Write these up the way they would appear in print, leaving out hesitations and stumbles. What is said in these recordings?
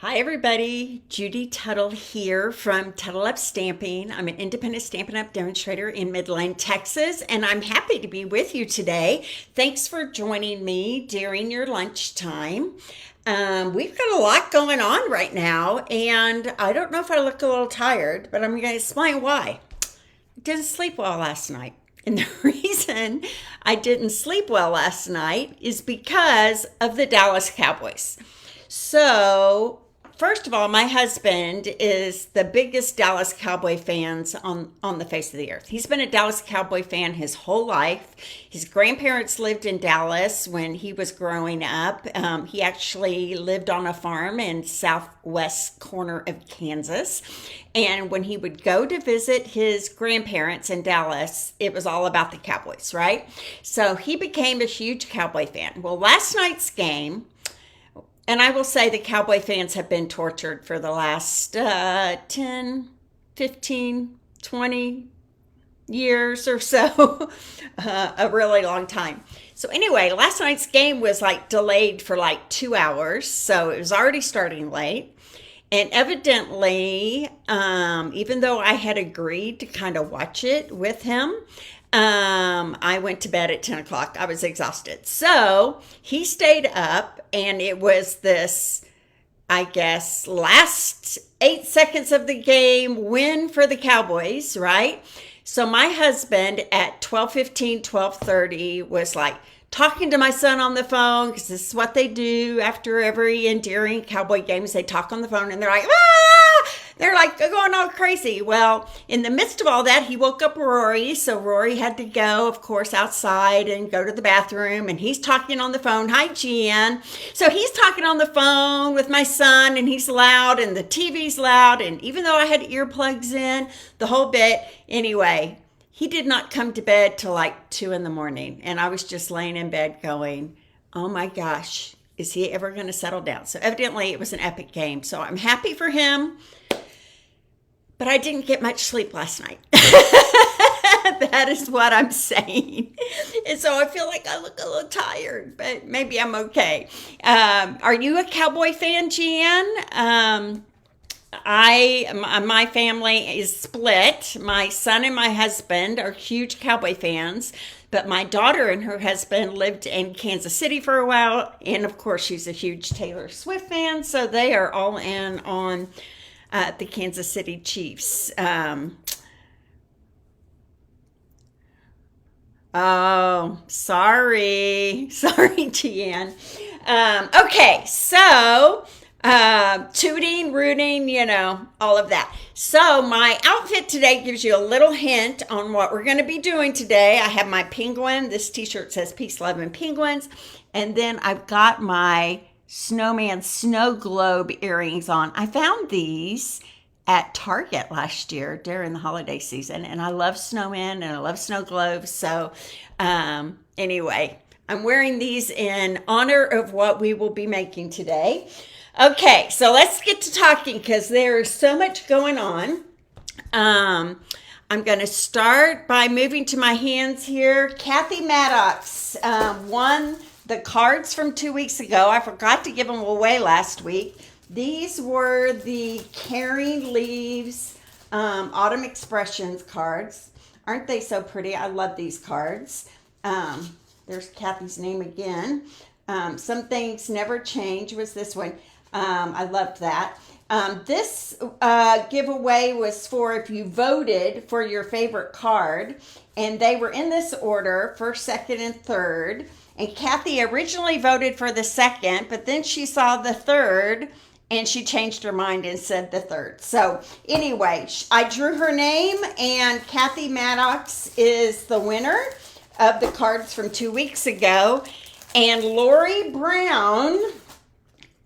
Hi everybody, Judy Tuttle here from TuttleUp Stamping. I'm an independent Stampin' Up! Demonstrator in Midland, Texas, and I'm happy to be with you today. Thanks for joining me during your lunchtime. We've got a lot going on right now, and I don't know if I look a little tired, but I'm going to explain why. I didn't sleep well last night. And the reason I didn't sleep well last night is because of the Dallas Cowboys. So, first of all, my husband is the biggest Dallas Cowboy fans on the face of the earth. He's been a Dallas Cowboy fan his whole life. His grandparents lived in Dallas when he was growing up. He actually lived on a farm in southwest corner of Kansas. And when he would go to visit his grandparents in Dallas, it was all about the Cowboys, right? So he became a huge Cowboy fan. Well, last night's game, and I will say the Cowboy fans have been tortured for the last 10, 15, 20 years or so, a really long time. So anyway, last night's game was delayed for 2 hours, so it was already starting late. And evidently, even though I had agreed to kind of watch it with him, I went to bed at 10 o'clock. I was exhausted. So he stayed up, and it was this, I guess, last 8 seconds of the game win for the Cowboys, right? So my husband at 12:15, 12:30 was talking to my son on the phone, because this is what they do after every endearing Cowboy games. They talk on the phone, and they're like, ah! They're going all crazy. Well, in the midst of all that, he woke up Rory. So Rory had to go, of course, outside and go to the bathroom. And he's talking on the phone. Hi, Jan. So he's talking on the phone with my son, and he's loud, and the TV's loud. And even though I had earplugs in, the whole bit, anyway, he did not come to bed till 2 in the morning. And I was just laying in bed going, oh my gosh, is he ever going to settle down? So evidently it was an epic game. So I'm happy for him. But I didn't get much sleep last night. That is what I'm saying. And so I feel like I look a little tired, but maybe I'm okay. Are you a Cowboy fan, Jan? My family is split. My son and my husband are huge Cowboy fans, but my daughter and her husband lived in Kansas City for a while, and of course she's a huge Taylor Swift fan, so they are all in on the Kansas City Chiefs. Oh, sorry, Tian. Okay, so tooting, rooting, all of that. So my outfit today gives you a little hint on what we're going to be doing today. I have my penguin. This t-shirt says Peace, Love, and Penguins. And then I've got my snowman snow globe earrings on. I found these at Target last year during the holiday season, and I love snowmen and I love snow globes. So anyway, I'm wearing these in honor of what we will be making today. Okay, so let's get to talking, because there is so much going on. I'm going to start by moving to my hands here. Kathy Maddox won the cards from 2 weeks ago. I forgot to give them away last week. These were the Caring Leaves Autumn Expressions cards. Aren't they so pretty? I love these cards. There's Kathy's name again. Some Things Never Change was this one. I loved that. This giveaway was for if you voted for your favorite card, and they were in this order, first, second, and third. And Kathy originally voted for the second, but then she saw the third, and she changed her mind and said the third. So anyway, I drew her name, and Kathy Maddox is the winner of the cards from 2 weeks ago. And Lori Brown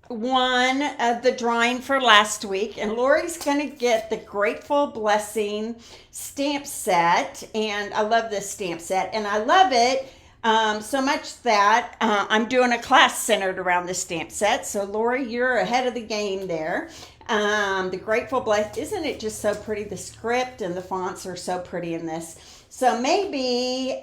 won the drawing for last week, and Lori's going to get the Grateful Blessing stamp set. And I love this stamp set, and I love it so much that I'm doing a class centered around the stamp set. So Lori, you're ahead of the game there. The Grateful Blessing, isn't it just so pretty? The script and the fonts are so pretty in this. So maybe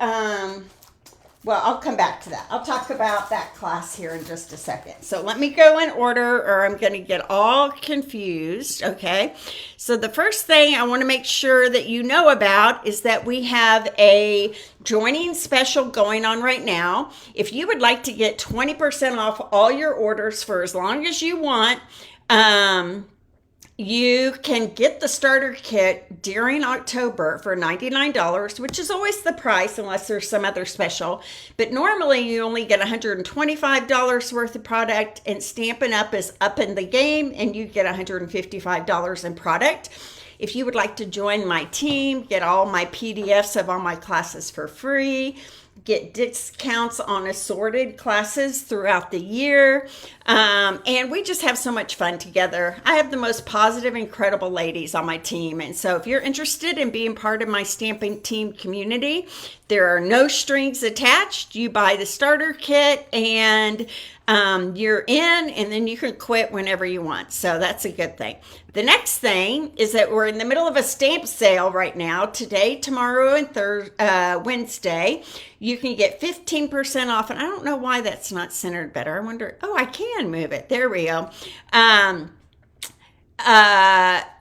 Well, I'll come back to that. I'll talk about that class here in just a second. So let me go in order or I'm going to get all confused, okay? So the first thing I want to make sure that you know about is that we have a joining special going on right now. If you would like to get 20% off all your orders for as long as you want, you can get the starter kit during October for $99, which is always the price unless there's some other special. But normally you only get $125 worth of product, and Stampin' Up is up in the game and you get $155 in product. If you would like to join my team, get all my PDFs of all my classes for free, get discounts on assorted classes throughout the year. And we just have so much fun together. I have the most positive, incredible ladies on my team. And so if you're interested in being part of my stamping team community, there are no strings attached. You buy the starter kit and you're in, and then you can quit whenever you want. So that's a good thing. The next thing is that we're in the middle of a stamp sale right now. Today, tomorrow, and Wednesday, you can get 15% off. And I don't know why that's not centered better. I wonder, oh, I can move it. There we go.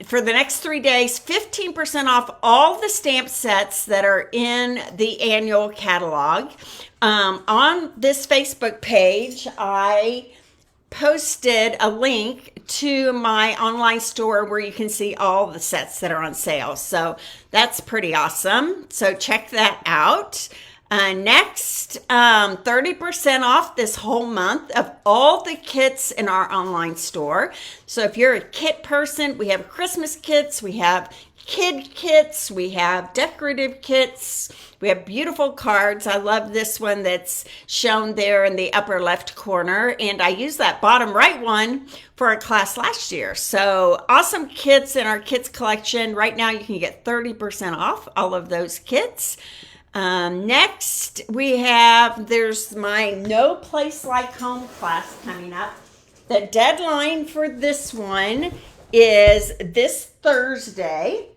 For the next 3 days, 15% off all the stamp sets that are in the annual catalog. On this Facebook page, I posted a link to my online store where you can see all the sets that are on sale. So that's pretty awesome. So check that out. Next, 30% off this whole month of all the kits in our online store. So if you're a kit person, we have Christmas kits, we have kid kits, we have decorative kits, we have beautiful cards. I love this one that's shown there in the upper left corner, and I used that bottom right one for a class last year. So awesome kits in our kits collection. Right now you can get 30% off all of those kits. Next there's my No Place Like Home class coming up. The deadline for this one is this Thursday.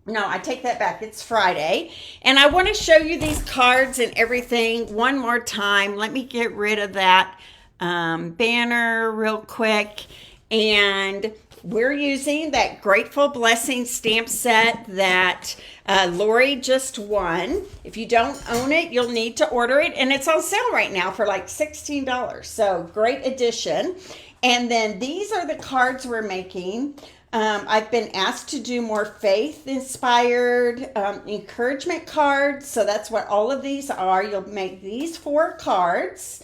No, I take that back. It's Friday. And I want to show you these cards and everything one more time. Let me get rid of that banner real quick. And we're using that Grateful Blessing stamp set that Lori just won. If you don't own it, you'll need to order it. And it's on sale right now for like $16. So great addition. And then these are the cards we're making. I've been asked to do more faith-inspired encouragement cards. So that's what all of these are. You'll make these 4 cards.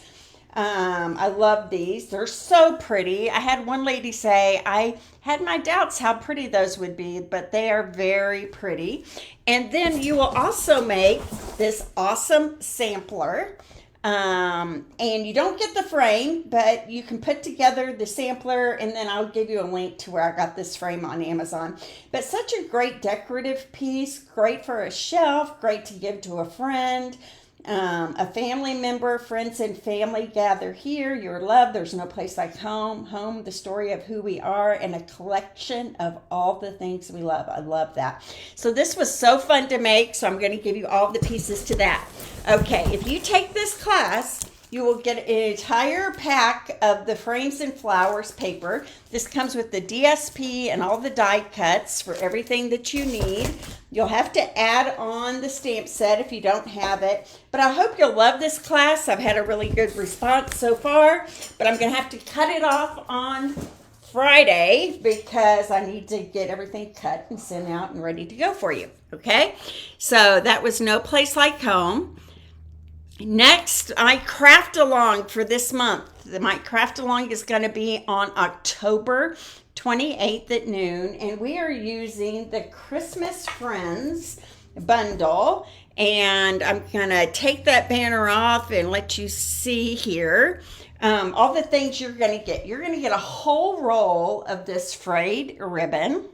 I love these. They're so pretty. I had one lady say, I had my doubts how pretty those would be, but they are very pretty. And then you will also make this awesome sampler. And you don't get the frame, but you can put together the sampler, and then I'll give you a link to where I got this frame on Amazon. But such a great decorative piece, great for a shelf, great to give to a friend, a family member. Friends and family gather here. Your love, there's no place like home. Home, the story of who we are, and a collection of all the things we love. I love that. So this was so fun to make, so I'm going to give you all the pieces to that. Okay, if you take this class, you will get an entire pack of the Frames and Flowers paper. This comes with the DSP and all the die cuts for everything that you need. You'll have to add on the stamp set if you don't have it. But I hope you'll love this class. I've had a really good response so far, but I'm going to have to cut it off on Friday because I need to get everything cut and sent out and ready to go for you. Okay, so that was No Place Like Home. Next, my craft along for this month. My craft along is going to be on October 28th at noon, and we are using the Christmas Friends bundle. And I'm going to take that banner off and let you see here all the things you're going to get. You're going to get a whole roll of this frayed ribbon.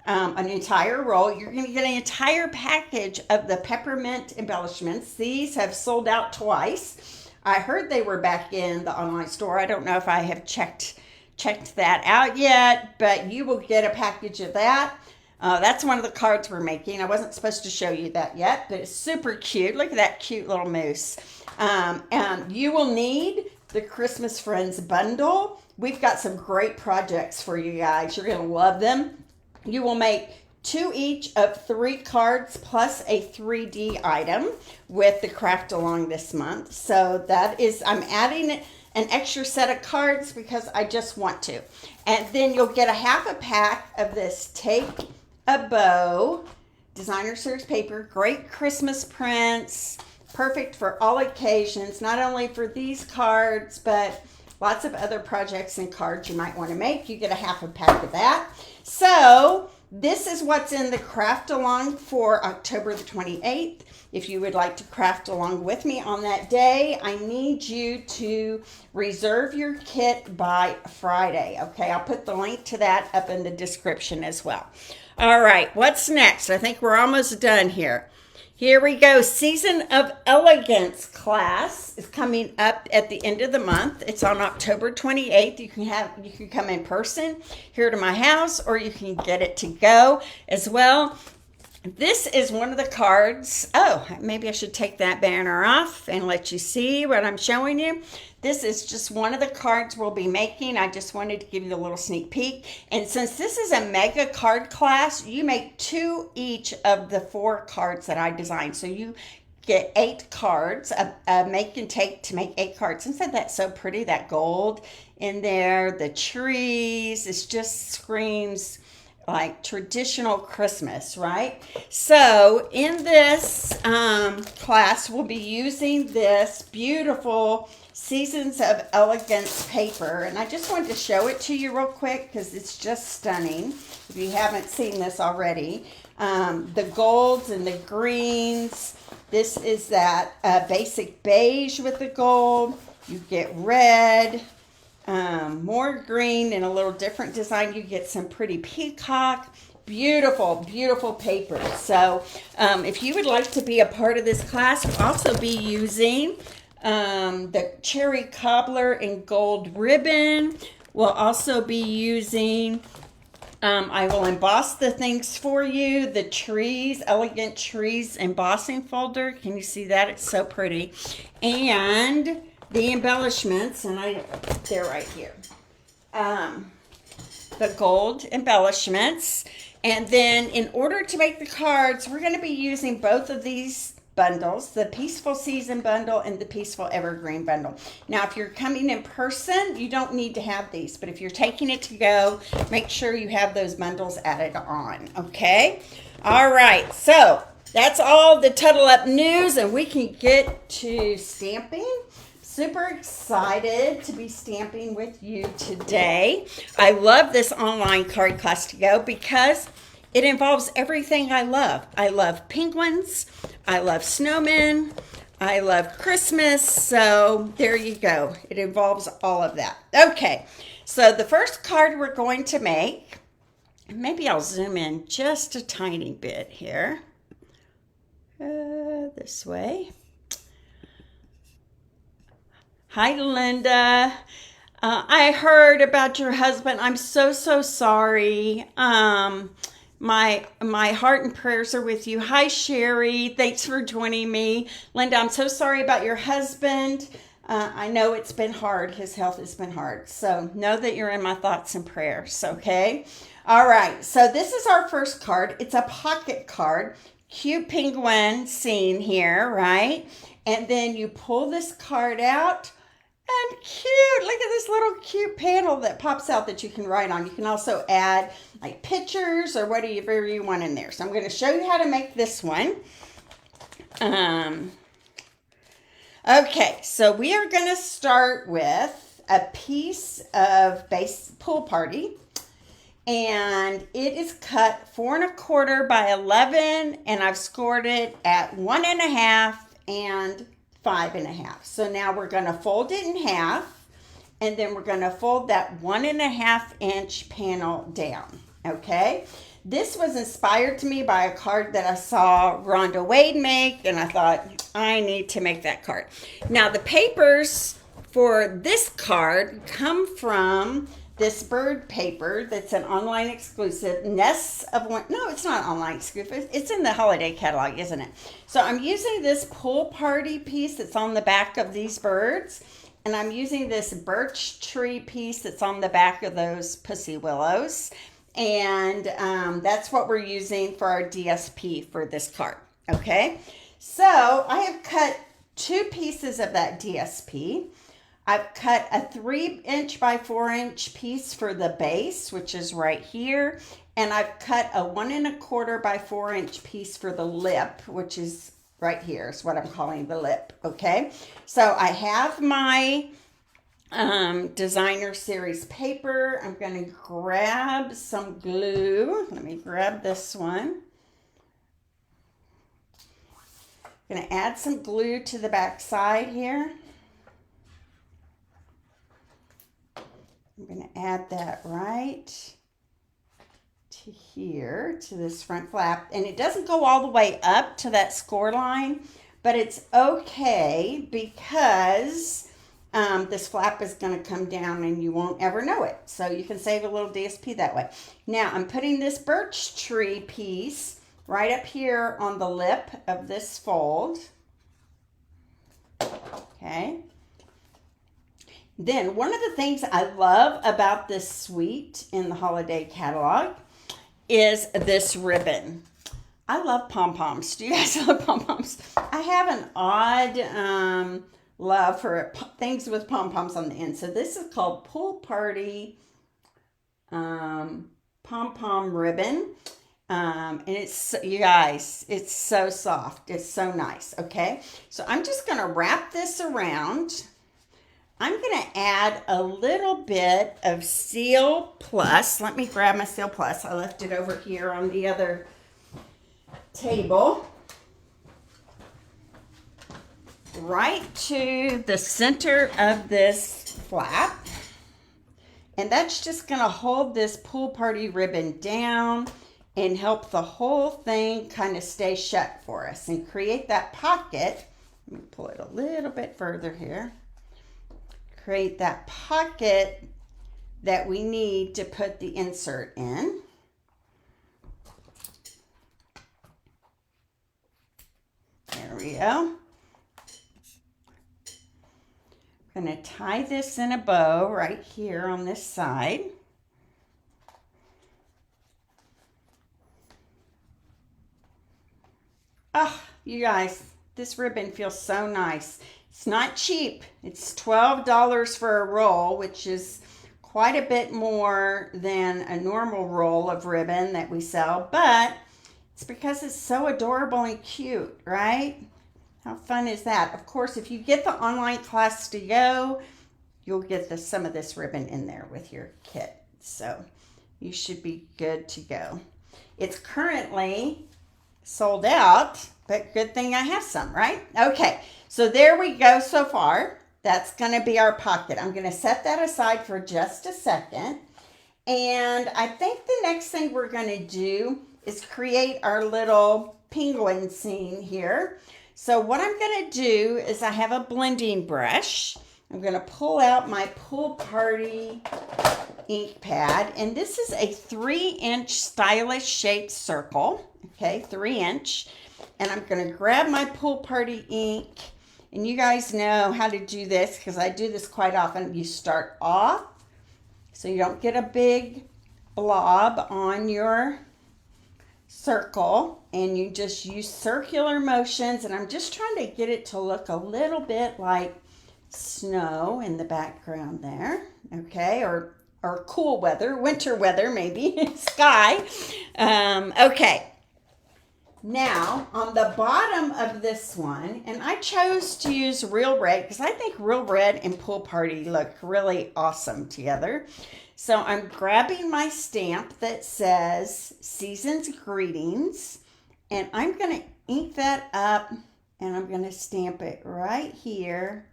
An entire roll. You're going to get an entire package of the peppermint embellishments. These have sold out twice. I heard they were back in the online store. I don't know if I have checked that out yet, but you will get a package of that. That's one of the cards we're making. I wasn't supposed to show you that yet, but it's super cute. Look at that cute little moose. And you will need the Christmas Friends bundle. We've got some great projects for you guys. You're going to love them. You will make 2 each of 3 cards plus a 3D item with the craft along this month. So that is, I'm adding an extra set of cards because I just want to. And then you'll get a half a pack of this Take a Bow designer series paper. Great Christmas prints, perfect for all occasions, not only for these cards, but lots of other projects and cards you might want to make. You get a half a pack of that. So this is what's in the craft along for October the 28th. If you would like to craft along with me on that day, I need you to reserve your kit by Friday. Okay, I'll put the link to that up in the description as well. All right, what's next? I think we're almost done here. Here we go. Season of Elegance class is coming up at the end of the month. It's on October 28th. You can come in person here to my house, or you can get it to go as well. This is one of the cards. Oh, maybe I should take that banner off and let you see what I'm showing you. This is just one of the cards we'll be making. I just wanted to give you a little sneak peek. And since this is a mega card class, you make 2 each of the 4 cards that I designed. So you get 8 cards, make and take to make 8 cards. Isn't that so pretty, that gold in there, the trees, it just screams like traditional Christmas, right? So in this class, we'll be using this beautiful Seasons of Elegance paper. And I just wanted to show it to you real quick because it's just stunning if you haven't seen this already. The golds and the greens. This is that basic beige with the gold. You get red. More green and a little different design. You get some pretty peacock, beautiful, beautiful paper. So if you would like to be a part of this class, we'll also be using the cherry cobbler and gold ribbon. We'll also be using, I will emboss the things for you, the trees, elegant trees embossing folder. Can you see that? It's so pretty. And the embellishments, and they're right here. The gold embellishments. And then in order to make the cards, we're going to be using both of these bundles, the Peaceful Season bundle and the Peaceful Evergreen bundle. Now, if you're coming in person, you don't need to have these, but if you're taking it to go, make sure you have those bundles added on, okay? All right, so that's all the TuttleUp news, and we can get to stamping. Super excited to be stamping with you today. I love this online card class to go because it involves everything I love. I love penguins. I love snowmen. I love Christmas. So there you go. It involves all of that. Okay, so the first card we're going to make, maybe I'll zoom in just a tiny bit here. This way. Hi, Linda. I heard about your husband. I'm so sorry. My heart and prayers are with you. Hi, Sherry. Thanks for joining me. Linda, I'm so sorry about your husband. I know it's been hard. His health has been hard. So know that you're in my thoughts and prayers, okay? All right. So this is our first card. It's a pocket card. Cute penguin scene here, right? And then you pull this card out. And cute, look at this little cute panel that pops out that you can write on. You can also add like pictures or whatever you want in there. So I'm going to show you how to make this one. Okay, so we are going to start with a piece of base pool party. And it is cut 4 1/4 by 11, and I've scored it at 1 1/2 and 5 1/2. So now we're going to fold it in half, and then we're going to fold that 1 1/2 inch panel down, okay? This was inspired to me by a card that I saw Rhonda Wade make, and I thought, I need to make that card. Now, the papers for this card come from this bird paper that's an online exclusive, Nests of One. No, it's not online exclusive. It's in the holiday catalog, isn't it? So I'm using this pool party piece that's on the back of these birds. And I'm using this birch tree piece that's on the back of those pussy willows. And that's what we're using for our DSP for this card. Okay, so I have cut 2 pieces of that DSP. I've cut a 3" by 4" piece for the base, which is right here. And I've cut a 1 1/4 by 4" piece for the lip, which is right here, is what I'm calling the lip. Okay, so I have my designer series paper. I'm going to grab some glue. Let me grab this one. I'm going to add some glue to the back side here. I'm going to add that right to here, to this front flap. And it doesn't go all the way up to that score line, but it's okay because this flap is going to come down and you won't ever know it. So you can save a little DSP that way. Now I'm putting this birch tree piece right up here on the lip of this fold. Okay. Then one of the things I love about this suite in the holiday catalog is this ribbon. I love pom-poms. Do you guys love pom-poms? I have an odd love for things with pom-poms on the end. So this is called Pool Party Pom-Pom Ribbon. And it's, you guys, it's so soft. It's so nice. Okay. So I'm just going to wrap this around. I'm going to add a little bit of Seal Plus. Let me grab my Seal Plus. I left it over here on the other table. Right to the center of this flap. And that's just going to hold this pool party ribbon down and help the whole thing kind of stay shut for us and create that pocket. Let me pull it a little bit further here. Create that pocket that we need to put the insert in. There we go. I'm going to tie this in a bow right here on this side. Oh, you guys, this ribbon feels so nice. It's not cheap. It's $12 for a roll, which is quite a bit more than a normal roll of ribbon that we sell, but it's because it's so adorable and cute, right? How fun is that? Of course, if you get the online class to go, you'll get some of this ribbon in there with your kit. So you should be good to go. It's currently sold out, but good thing I have some, right? Okay, so there we go so far. That's going to be our pocket. I'm going to set that aside for just a second. And I think the next thing we're going to do is create our little penguin scene here. So what I'm going to do is I have a blending brush. I'm going to pull out my Pool Party ink pad. And this is a 3-inch stylish shaped circle. Okay, 3-inch. And I'm going to grab my Pool Party ink. And you guys know how to do this because I do this quite often. You start off so you don't get a big blob on your circle, and you just use circular motions, and I'm just trying to get it to look a little bit like snow in the background there, okay, or cool weather, winter weather maybe, sky. Okay, now on the bottom of this one, and I chose to use Real Red because I think Real Red and Pool Party look really awesome together. So I'm grabbing my stamp that says Season's Greetings, and I'm going to ink that up, and I'm going to stamp it right here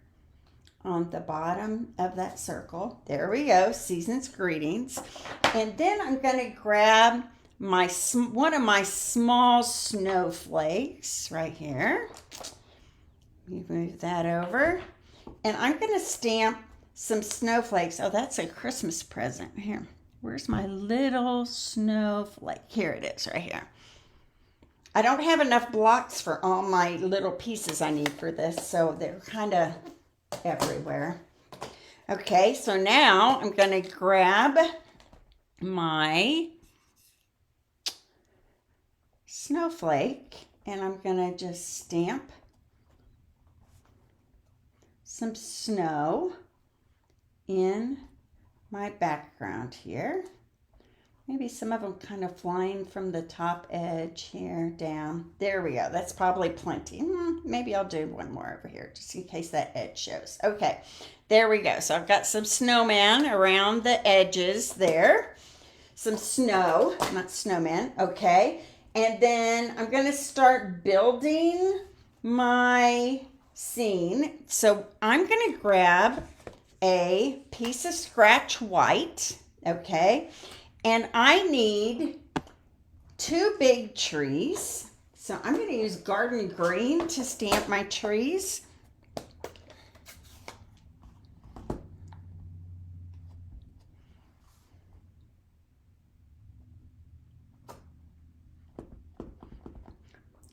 on the bottom of that circle. There we go, Season's Greetings. And then I'm going to grab one of my small snowflakes right here. Let me move that over. And I'm going to stamp some snowflakes. Oh, that's a Christmas present. Here, where's my little snowflake? Here it is, right here. I don't have enough blocks for all my little pieces I need for this, so they're kind of everywhere. Okay, so now I'm going to grab my snowflake and I'm going to just stamp some snow in my background here. Maybe some of them kind of flying from the top edge here down. There we go. That's probably plenty. Maybe I'll do one more over here just in case that edge shows. Okay, there we go. So I've got some snowman around the edges there. Some snow, not snowman. Okay, and then I'm going to start building my scene. So I'm going to grab a piece of scratch white. Okay. And I need 2 big trees. So I'm going to use garden green to stamp my trees.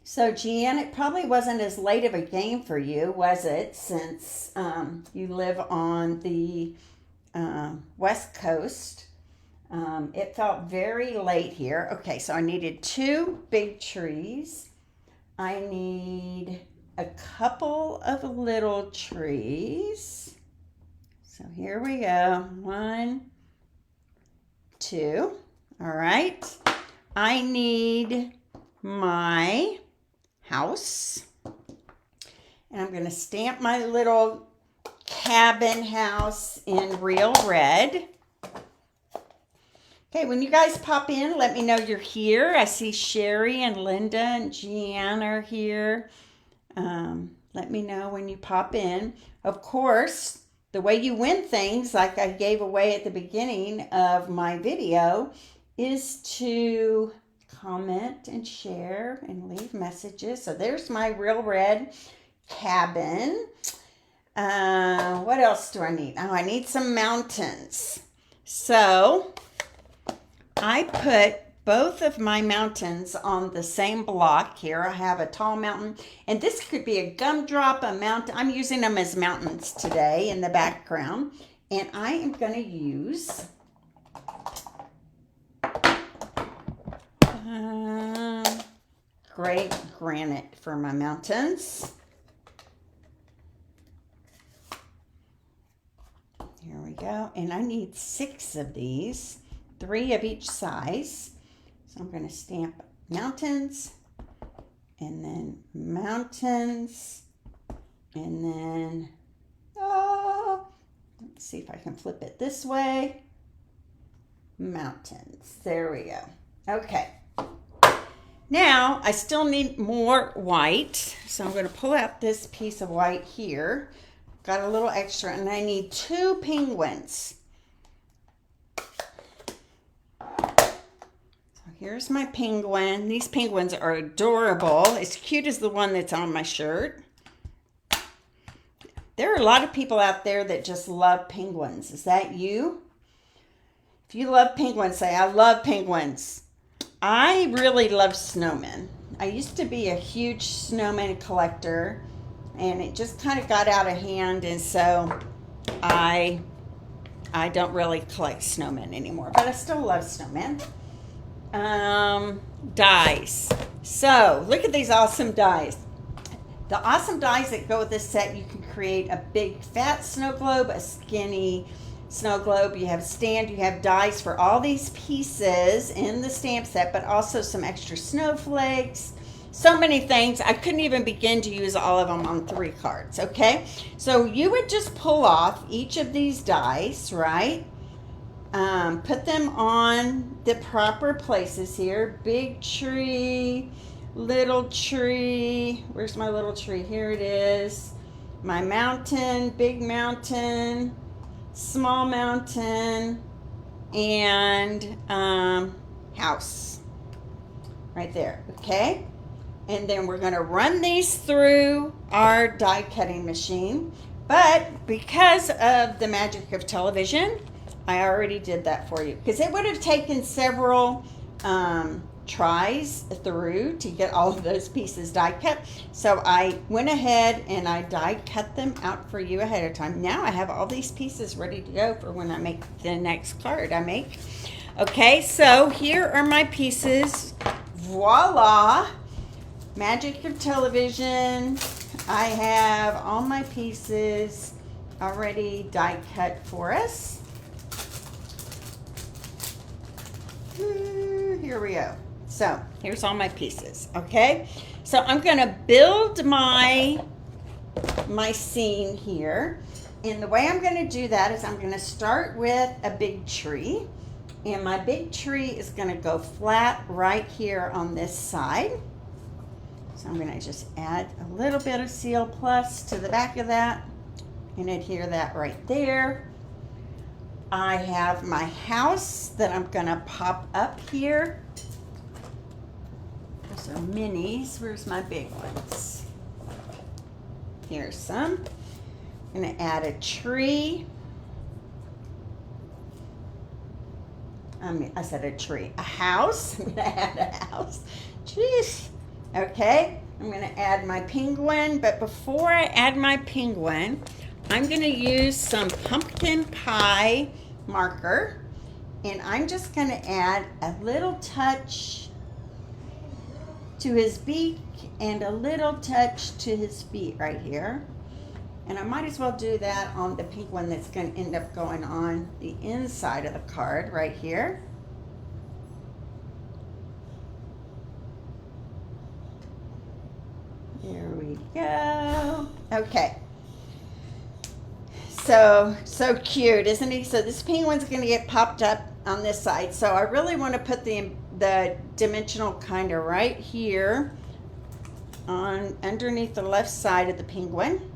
So Jeanne, it probably wasn't as late of a game for you, was it? Since you live on the West Coast. It felt very late here. Okay, so I needed 2 big trees. I need a couple of little trees. So here we go. 1, 2. All right. I need my house. And I'm going to stamp my little cabin house in real red. Okay, when you guys pop in, let me know you're here. I see Sherry and Linda and Jeanne are here. Let me know when you pop in. Of course, the way you win things, like I gave away at the beginning of my video, is to comment and share and leave messages. So there's my real red cabin. What else do I need? Oh, I need some mountains. So I put both of my mountains on the same block here. I have a tall mountain, and this could be a gumdrop, a mountain. I'm using them as mountains today in the background, and I am going to use gray granite for my mountains. Here we go, and I need 6 of these. 3 of each size. So I'm going to stamp mountains, and then mountains, and then, let's see if I can flip it this way. Mountains. There we go. Okay. Now, I still need more white. So I'm going to pull out this piece of white here. Got a little extra, and I need 2 penguins. Here's my penguin. These penguins are adorable. As cute as the one that's on my shirt. There are a lot of people out there that just love penguins. Is that you? If you love penguins, say, I love penguins. I really love snowmen. I used to be a huge snowman collector, and it just kind of got out of hand, and so I don't really collect snowmen anymore, but I still love snowmen. Dies. So look at these awesome dies. The awesome dies that go with this set, you can create a big fat snow globe, a skinny snow globe. You have stand, you have dies for all these pieces in the stamp set, but also some extra snowflakes. So many things. I couldn't even begin to use all of them on 3 cards, okay? So you would just pull off each of these dies, right? Put them on the proper places here. Big tree, little tree. Where's my little tree? Here it is. My mountain, big mountain, small mountain, and house. Right there, okay? And then we're going to run these through our die cutting machine. But because of the magic of television, I already did that for you. Because it would have taken several tries through to get all of those pieces die cut. So I went ahead and I die cut them out for you ahead of time. Now I have all these pieces ready to go for when I make the next card I make. Okay, so here are my pieces. Voila! Magic of television. I have all my pieces already die cut for us. Here we go. So here's all my pieces. Okay, so I'm gonna build my scene here, and the way I'm gonna do that is I'm gonna start with a big tree, and my big tree is gonna go flat right here on this side. So I'm gonna just add a little bit of Seal Plus to the back of that and adhere that right there. I have my house that I'm gonna pop up here. Those are minis. Where's my big ones? Here's some. I'm gonna add a tree. I said a tree. A house. I'm gonna add a house. Jeez. Okay. I'm gonna add my penguin, but before I add my penguin, I'm gonna use some pumpkin pie marker, and I'm just gonna add a little touch to his beak and a little touch to his feet right here. And I might as well do that on the pink one that's going to end up going on the inside of the card right here. There we go. Okay. So cute, isn't he? So this penguin's going to get popped up on this side. So I really want to put the dimensional kind of right here on underneath the left side of the penguin.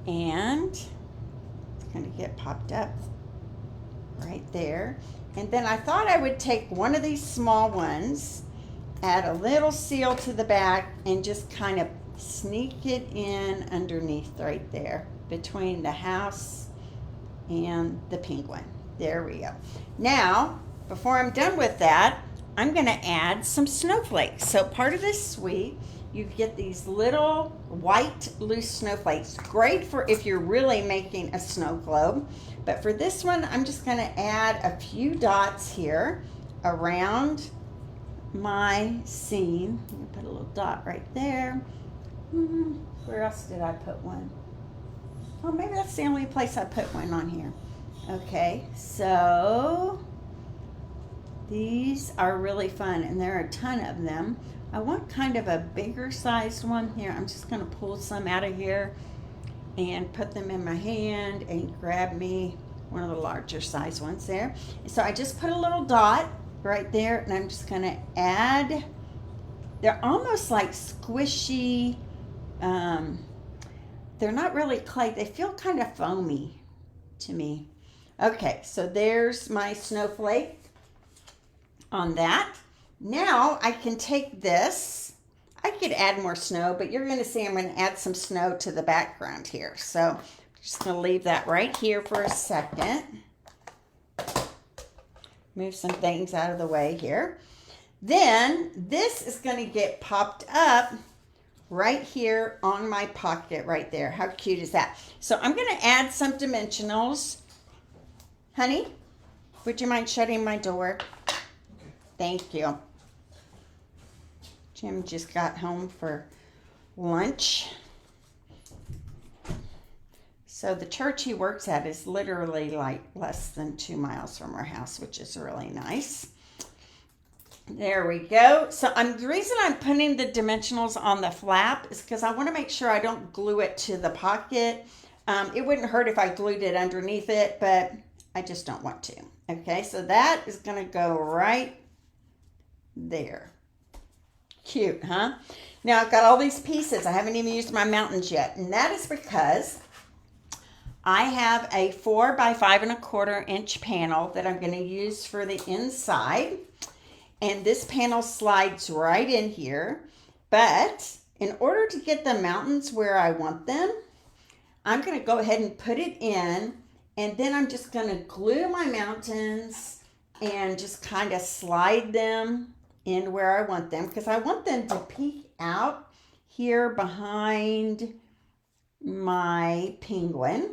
And it's going to get popped up right there. And then I thought I would take one of these small ones, add a little seal to the back, and just kind of sneak it in underneath right there between the house and the penguin. There we go. Now, before I'm done with that, I'm going to add some snowflakes. So part of this suite, you get these little white loose snowflakes. Great for if you're really making a snow globe. But for this one, I'm just going to add a few dots here around my scene. I'm going to put a little dot right there. Where else did I put one? Oh, maybe that's the only place I put one on here. Okay, so these are really fun, and there are a ton of them. I want kind of a bigger sized one here. I'm just going to pull some out of here and put them in my hand and grab me one of the larger size ones there. So I just put a little dot right there, and I'm just going to add, they're almost like squishy, they're not really clay, they feel kind of foamy to me. Okay, so there's my snowflake on that. Now I can take this, I could add more snow, but you're going to see I'm going to add some snow to the background here. So I'm just going to leave that right here for a second. Move some things out of the way here. Then this is going to get popped up right here on my pocket right there. How cute is that? So I'm going to add some dimensionals. Honey, would you mind shutting my door? Thank you. Jim just got home for lunch. So the church he works at is literally like less than 2 miles from our house, which is really nice. There we go. So the reason I'm putting the dimensionals on the flap is because I want to make sure I don't glue it to the pocket. It wouldn't hurt if I glued it underneath it, but I just don't want to. Okay, so that is going to go right there. Cute, huh? Now I've got all these pieces. I haven't even used my mountains yet, and that is because I have a 4 by 5 1/4 inch panel that I'm going to use for the inside. And this panel slides right in here. But in order to get the mountains where I want them, I'm going to go ahead and put it in, and then I'm just going to glue my mountains and just kind of slide them in where I want them, because I want them to peek out here behind my penguin.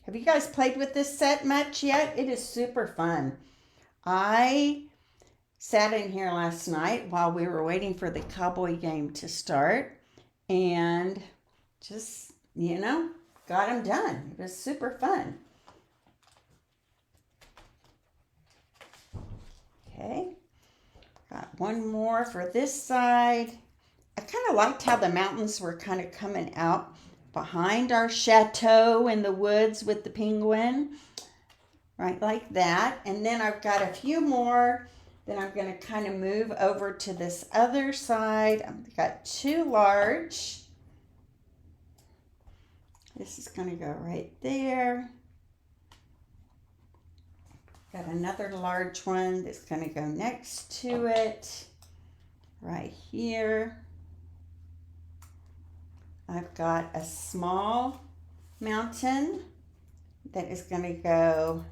Have you guys played with this set much yet? It is super fun. I sat in here last night while we were waiting for the cowboy game to start and just, got them done. It was super fun. Okay, got one more for this side. I kind of liked how the mountains were kind of coming out behind our chateau in the woods with the penguin, right like that. And then I've got a few more that I'm going to kind of move over to this other side. I've got two large. This is going to go right there. Got another large one that's going to go next to it, right here. I've got a small mountain that is going to go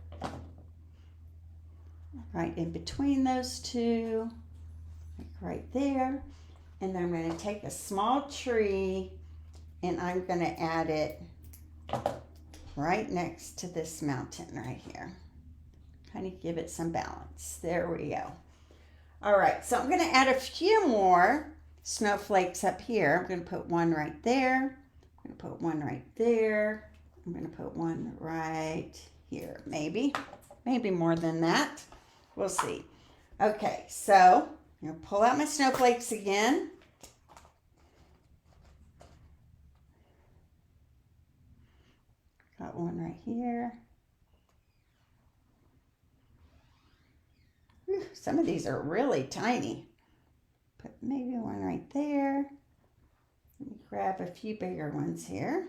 right in between those two, like right there. And then I'm going to take a small tree and I'm going to add it right next to this mountain right here. Kind of give it some balance. There we go. All right, so I'm going to add a few more snowflakes up here. I'm going to put one right there. I'm going to put one right there. I'm going to put one right here. Maybe more than that. We'll see. Okay, so I'm going to pull out my snowflakes again. Got one right here. Whew, some of these are really tiny. Put maybe one right there. Let me grab a few bigger ones here.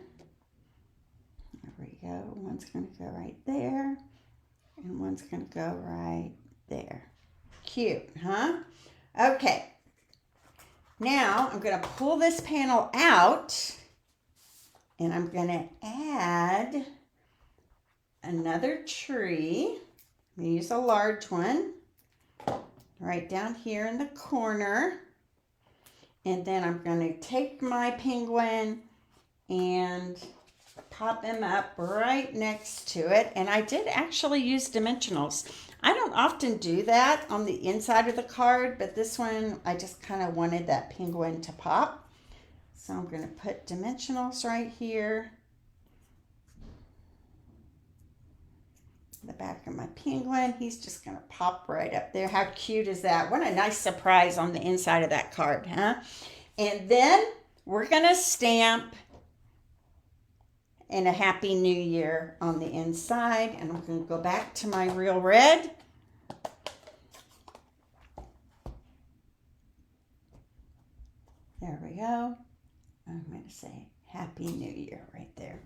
There we go. One's going to go right there. And one's going to go right there. Cute, huh? Okay. Now I'm going to pull this panel out. And I'm going to add another tree. I'm going to use a large one. Right down here in the corner. And then I'm going to take my penguin and pop him up right next to it. And I did actually use dimensionals. I don't often do that on the inside of the card, but this one I just kind of wanted that penguin to pop. So I'm going to put dimensionals right here. The back of my penguin. He's just going to pop right up there. How cute is that? What a nice surprise on the inside of that card, huh? And then we're going to stamp in a Happy New Year on the inside. And I'm going to go back to my real red. There we go. I'm going to say Happy New Year right there.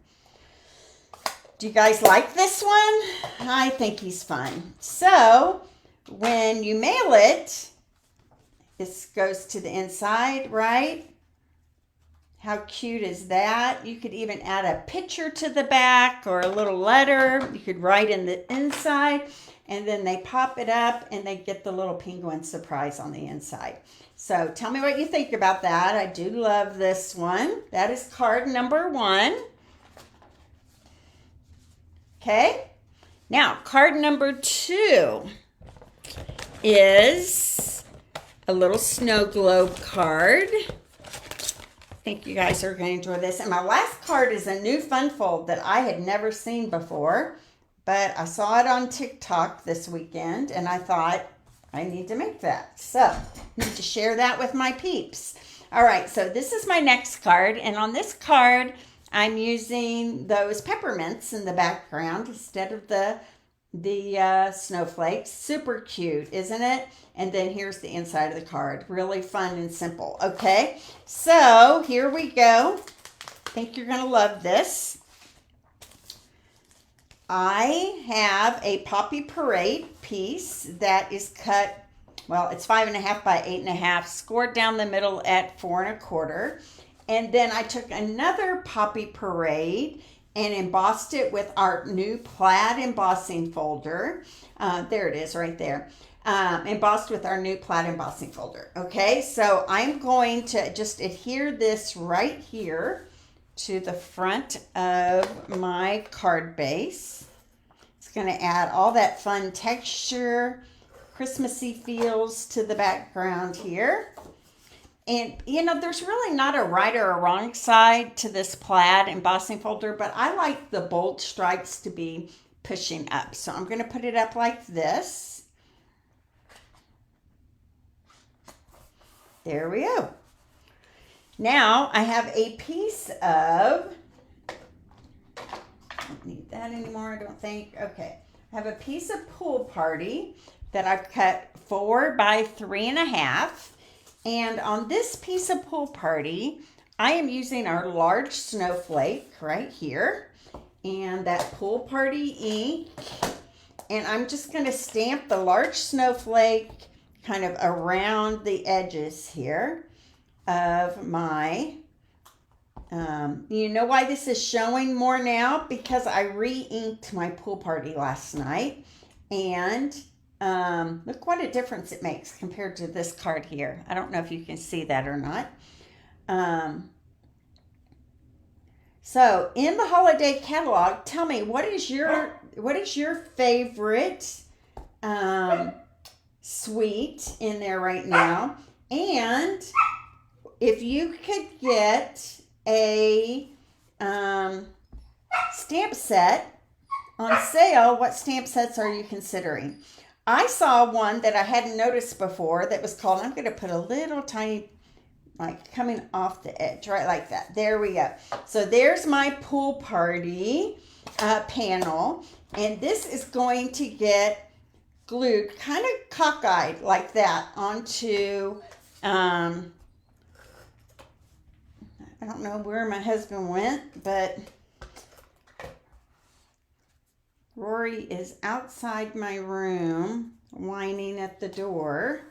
Do you guys like this one? I think he's fun. So when you mail it, this goes to the inside, right? How cute is that? You could even add a picture to the back or a little letter. You could write in the inside, and then they pop it up and they get the little penguin surprise on the inside. So tell me what you think about that. I do love this one. That is card number 1. Okay, now card number 2 is a little snow globe card. I think you guys are going to enjoy this. And my last card is a new fun fold that I had never seen before, but I saw it on TikTok this weekend and I thought I need to make that. So I need to share that with my peeps. All right, so this is my next card, and on this card I'm using those peppermints in the background instead of the snowflakes. Super cute, isn't it? And then here's the inside of the card. Really fun and simple. Okay, so here we go. I think you're going to love this. I have a Poppy Parade piece that is cut, well, it's 5.5 by 8.5, scored down the middle at 4 1/4. And then I took another Poppy Parade and embossed it with our new plaid embossing folder. There it is right there. Embossed with our new plaid embossing folder. Okay, so I'm going to just adhere this right here to the front of my card base. It's going to add all that fun texture, Christmassy feels to the background here. And, you know, there's really not a right or a wrong side to this plaid embossing folder, but I like the bold stripes to be pushing up. So I'm going to put it up like this. There we go. Now I have a piece of, I don't need that anymore, I don't think. Okay. I have a piece of Pool Party that I've cut 4 by 3.5. And on this piece of Pool Party, I am using our large snowflake right here and that Pool Party ink. And I'm just going to stamp the large snowflake kind of around the edges here of my, you know why this is showing more now? Because I re-inked my Pool Party last night. And look what a difference it makes compared to this card here. I don't know if you can see that or not. So in the holiday catalog, tell me, what is your favorite sweet in there right now? And if you could get a stamp set on sale, what stamp sets are you considering? I saw one that I hadn't noticed before that was called, I'm going to put a little tiny, like coming off the edge, right like that. There we go. So there's my Pool Party panel. And this is going to get glued kind of cockeyed like that onto, I don't know where my husband went, but Rory is outside my room whining at the door,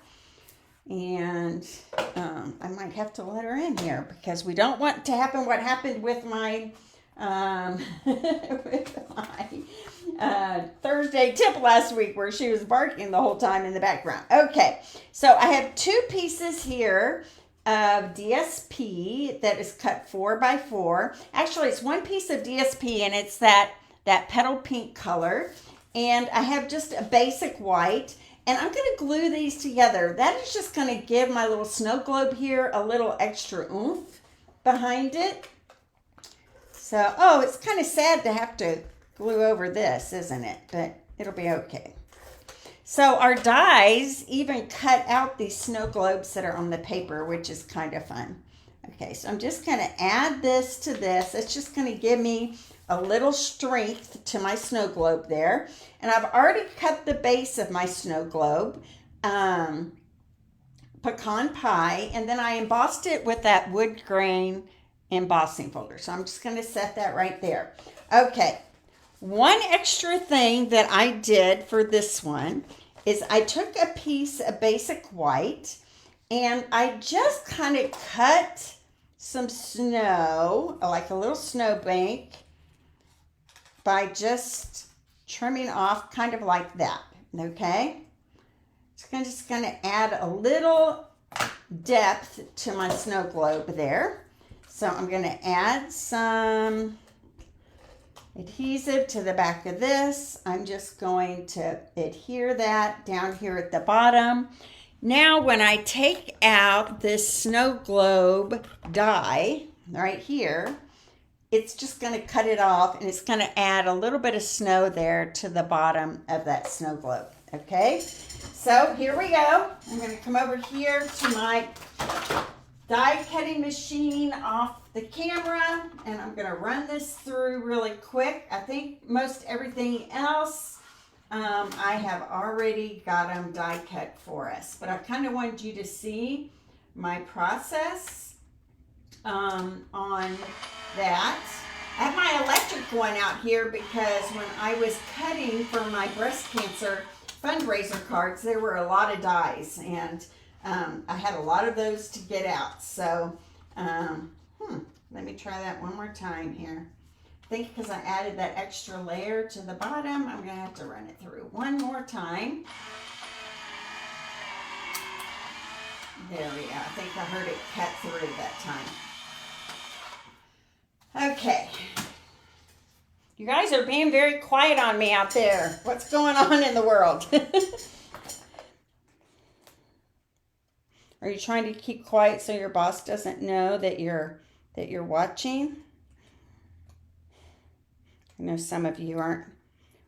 and I might have to let her in here because we don't want to happen what happened with my Thursday tip last week where she was barking the whole time in the background. Okay, so I have 2 pieces here of DSP that is cut 4 by 4. Actually, it's 1 piece of DSP and it's that petal pink color, and I have just a basic white, and I'm going to glue these together. That is just going to give my little snow globe here a little extra oomph behind it. So, oh, it's kind of sad to have to glue over this, isn't it? But it'll be okay. So our dies even cut out these snow globes that are on the paper, which is kind of fun. Okay, so I'm just going to add this to this. It's just going to give me a little strength to my snow globe there. And I've already cut the base of my snow globe, pecan pie, and then I embossed it with that wood grain embossing folder. So I'm just going to set that right there. Okay, one extra thing that I did for this one is I took a piece of basic white and I just kind of cut some snow, like a little snow bank, by just trimming off kind of like that, okay? Just going to add a little depth to my snow globe there. So I'm going to add some adhesive to the back of this. I'm just going to adhere that down here at the bottom. Now when I take out this snow globe die right here, it's just going to cut it off and it's going to add a little bit of snow there to the bottom of that snow globe. Okay, so here we go. I'm going to come over here to my die cutting machine off the camera and I'm going to run this through really quick. I think most everything else I have already got them die cut for us, but I kind of wanted you to see my process on that. I have my electric going out here because when I was cutting for my breast cancer fundraiser cards, there were a lot of dies and I had a lot of those to get out. So, Let me try that one more time here. I think because I added that extra layer to the bottom, I'm going to have to run it through one more time. There we go. I think I heard it cut through that time. Okay. You guys are being very quiet on me out there. What's going on in the world? Are you trying to keep quiet so your boss doesn't know that you're watching? I know some of you aren't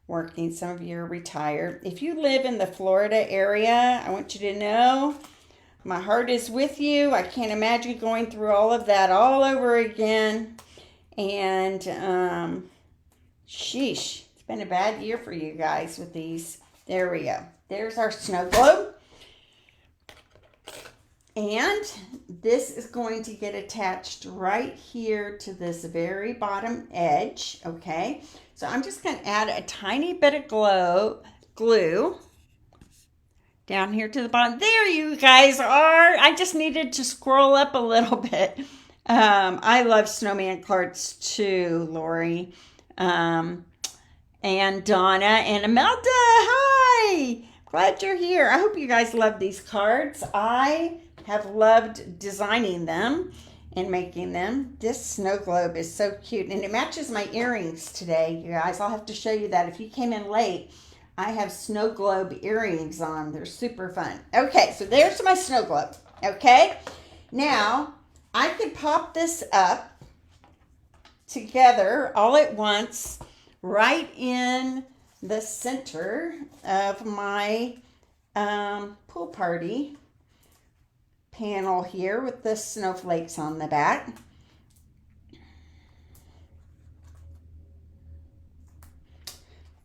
working. Some of you are retired. If you live in the Florida area, I want you to know my heart is with you. I can't imagine going through all of that all over again. And, sheesh, it's been a bad year for you guys with these. There we go. There's our snow globe. And this is going to get attached right here to this very bottom edge, okay? So I'm just going to add a tiny bit of glue down here to the bottom. There you guys are. I just needed to scroll up a little bit. I love snowman cards too, Lori, and Donna and Imelda. Hi, glad you're here. I hope you guys love these cards. I have loved designing them and making them. This snow globe is so cute, and it matches my earrings today, you guys. I'll have to show you that. If you came in late, I have snow globe earrings on. They're super fun. Okay, so there's my snow globe, okay? Now, I could pop this up together all at once right in the center of my pool party panel here with the snowflakes on the back.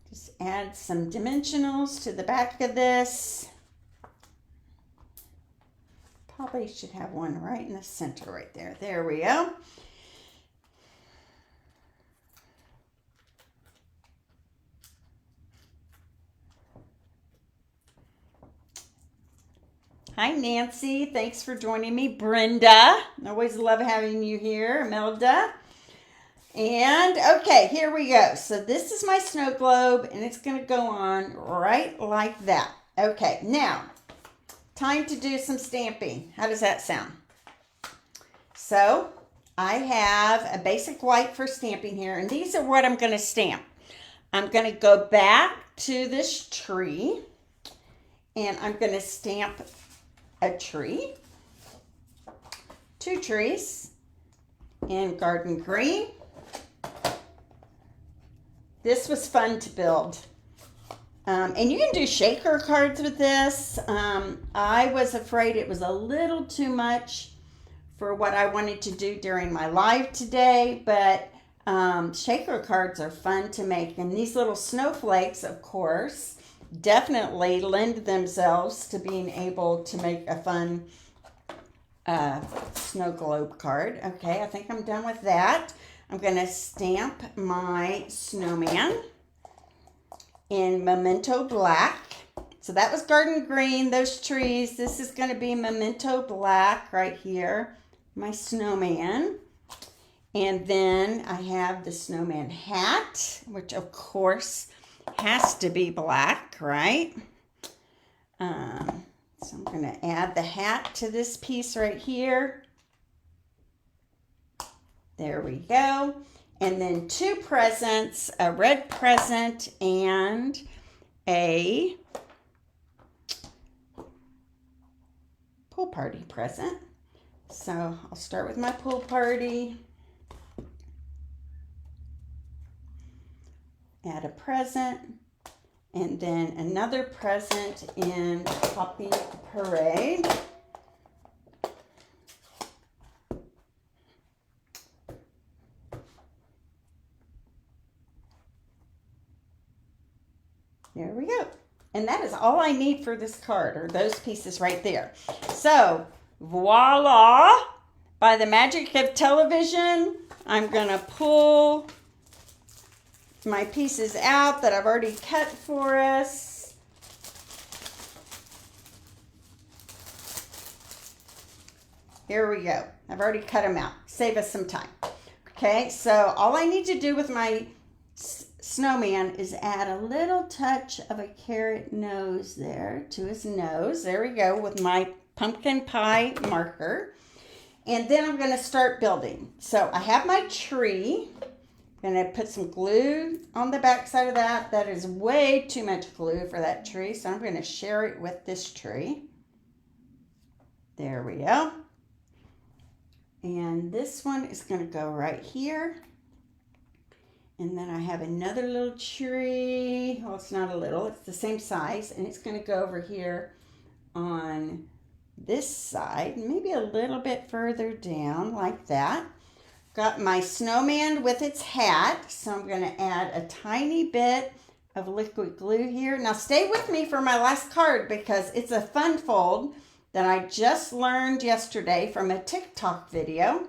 Just add some dimensionals to the back of this. Probably should have one right in the center right there. There we go. Hi, Nancy. Thanks for joining me. Brenda. Always love having you here. Imelda. And, okay, here we go. So this is my snow globe, and it's going to go on right like that. Okay, now, time to do some stamping. How does that sound? So, I have a basic white for stamping here, and these are what I'm going to stamp. I'm going to go back to this tree, and I'm going to stamp a tree, 2 trees in garden green. This was fun to build. And you can do shaker cards with this. I was afraid it was a little too much for what I wanted to do during my live today, but shaker cards are fun to make. And these little snowflakes, of course, definitely lend themselves to being able to make a fun snow globe card. Okay, I think I'm done with that. I'm going to stamp my snowman in Memento Black. So that was garden green, those trees. This is going to be Memento Black right here, my snowman. And then I have the snowman hat, which of course has to be black, right? So I'm going to add the hat to this piece right here. There we go. And then 2 presents, a red present and a pool party present. So I'll start with my pool party. Add a present, and then another present in Poppy Parade. There we go. And that is all I need for this card, or those pieces right there. So, voila! By the magic of television, I'm going to pull my pieces out that I've already cut for us. Here we go. I've already cut them out. Save us some time. Okay, so all I need to do with my snowman is add a little touch of a carrot nose there to his nose. There we go with my pumpkin pie marker. And then I'm going to start building. So I have my tree. I'm going to put some glue on the back side of that. That is way too much glue for that tree. So I'm going to share it with this tree. There we go. And this one is going to go right here. And then I have another little tree. Well, it's not a little, it's the same size. And it's going to go over here on this side, maybe a little bit further down like that. Got my snowman with its hat. So I'm going to add a tiny bit of liquid glue here. Now stay with me for my last card because it's a fun fold that I just learned yesterday from a TikTok video.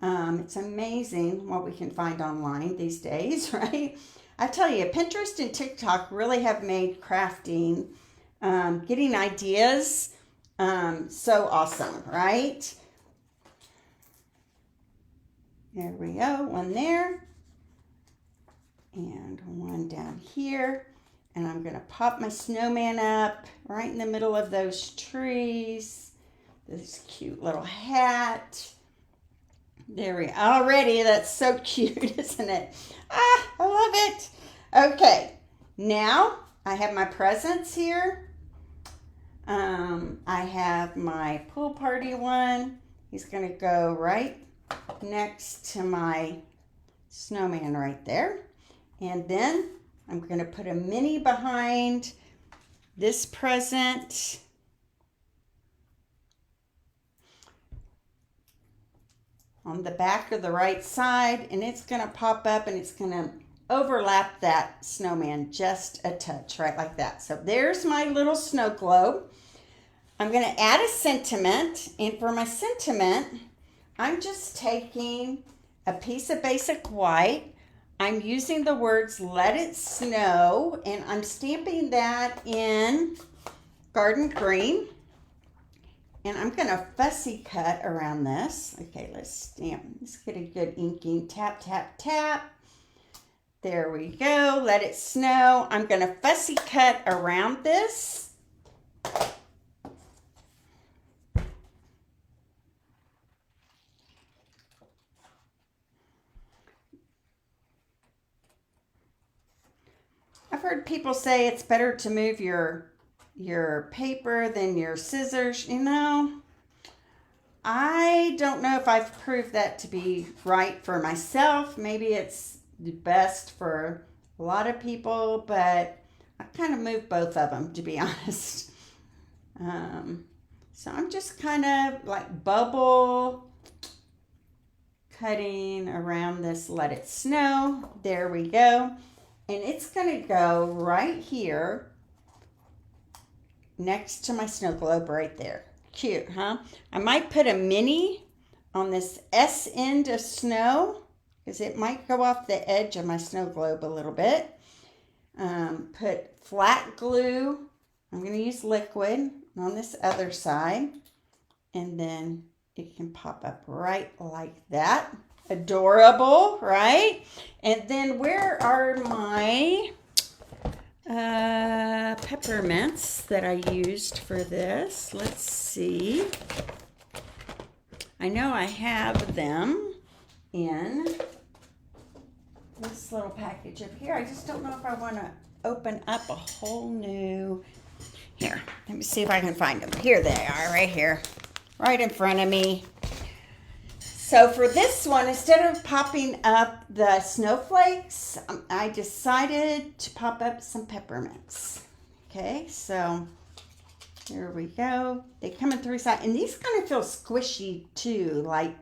It's amazing what we can find online these days, right? I tell you, Pinterest and TikTok really have made crafting, getting ideas, so awesome, right? There we go, one there, and one down here. And I'm gonna pop my snowman up right in the middle of those trees. This cute little hat. There we go. Already, that's so cute, isn't it? Ah, I love it. Okay, now I have my presents here. I have my pool party one. He's gonna go right next to my snowman right there. And then I'm going to put a mini behind this present. On the back of the right side, and it's going to pop up and it's going to overlap that snowman just a touch, right like that. So there's my little snow globe. I'm going to add a sentiment, and for my sentiment, I'm just taking a piece of basic white. I'm using the words "let it snow," and I'm stamping that in garden green. And I'm going to fussy cut around this. Okay, let's stamp. Let's get a good inking. Tap, tap, tap. There we go. Let it snow. I'm going to fussy cut around this. I've heard people say it's better to move your paper than your scissors. You know, I don't know if I've proved that to be right for myself. Maybe it's the best for a lot of people, but I kind of move both of them, to be honest. So I'm just kind of like bubble cutting around this "let it snow." There we go. And it's going to go right here next to my snow globe right there. Cute, huh? I might put a mini on this S end of snow because it might go off the edge of my snow globe a little bit. Put flat glue. I'm going to use liquid on this other side. And then it can pop up right like that. Adorable, right? And then where are my peppermints that I used for this? Let's see. I know I have them in this little package up here. I just don't know if I want to open up a whole new... Here, let me see if I can find them. Here they are, right here, right in front of me. So for this one, instead of popping up the snowflakes, I decided to pop up some peppermints. Okay, so here we go. They come in three sides, and these kind of feel squishy too, like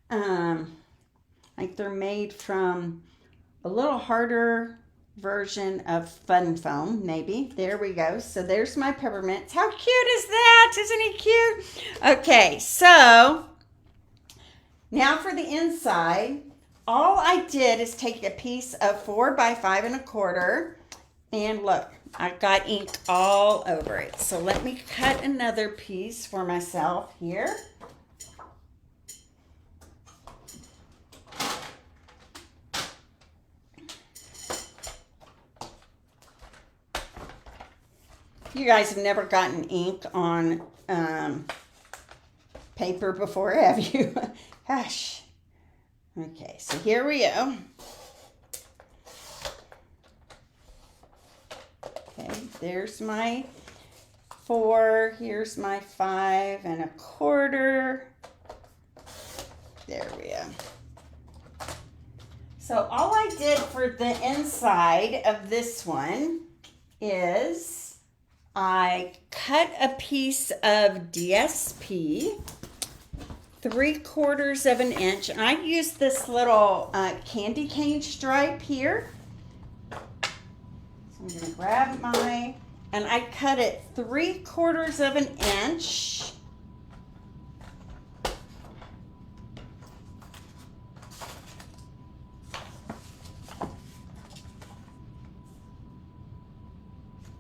they're made from a little harder version of fun foam, maybe. There we go. So there's my peppermints. How cute is that? Isn't he cute? Okay, so now for the inside, all I did is take a piece of 4 by 5 1/4, and look, I've got ink all over it. So let me cut another piece for myself here. You guys have never gotten ink on paper before, have you? Gosh. Okay, so here we go. Okay, there's my 4. Here's my 5 1/4. There we go. So all I did for the inside of this one is I cut a piece of DSP 3/4 of an inch, and I used this little candy cane stripe here. So I'm going to grab my, and I cut it 3/4 of an inch.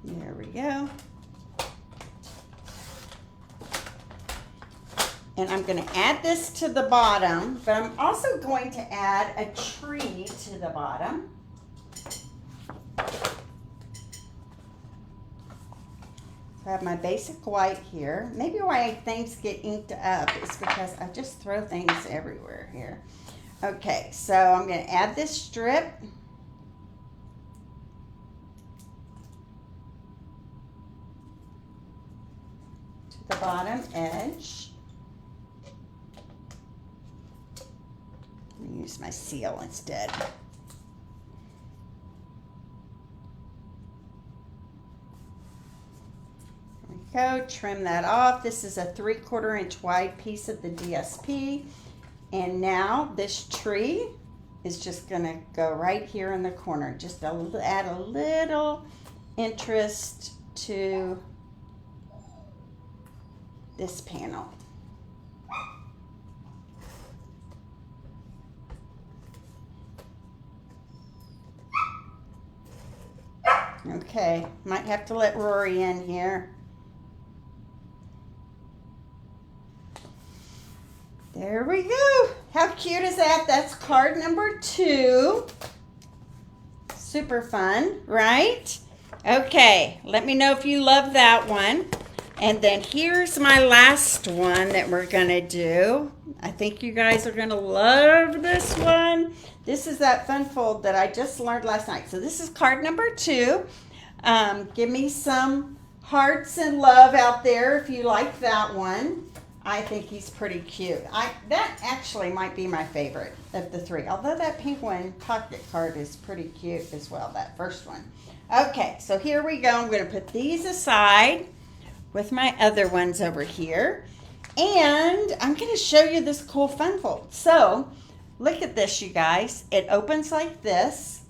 There we go. And I'm going to add this to the bottom, but I'm also going to add a tree to the bottom. So I have my basic white here. Maybe why things get inked up is because I just throw things everywhere here. Okay, so I'm going to add this strip. To the bottom edge. Use my seal instead. There we go. Trim that off. This is a 3/4 inch wide piece of the DSP. And now this tree is just going to go right here in the corner. Just add a little interest to this panel. Okay, might have to let Rory in here. There we go. How cute is that? That's card number 2. Super fun, right? Okay, let me know if you love that one. And then here's my last one that we're going to do. I think you guys are going to love this one. This is that fun fold that I just learned last night. So this is card number 2. Give me some hearts and love out there if you like that one. I think he's pretty cute. That actually might be my favorite of the 3. Although that pink one, pocket card, is pretty cute as well, that first one. Okay, so here we go. I'm going to put these aside with my other ones over here. And I'm going to show you this cool fun fold. So look at this, you guys. It opens like this.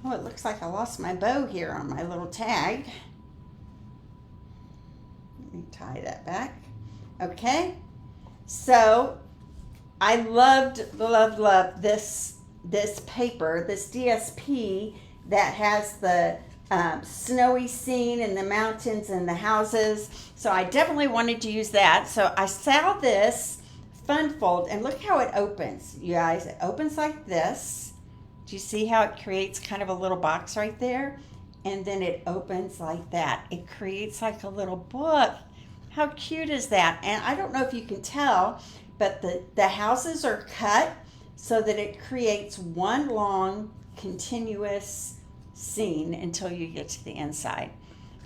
Oh, it looks like I lost my bow here on my little tag. Let me tie that back. Okay. So I love this paper, this DSP that has the snowy scene and the mountains and the houses. So I definitely wanted to use that. So I saw this fun fold, and look how it opens, you guys. It opens like this. Do you see how it creates kind of a little box right there? And then it opens like that. It creates like a little book. How cute is that? And I don't know if you can tell, but the houses are cut so that it creates one long continuous scene until you get to the inside.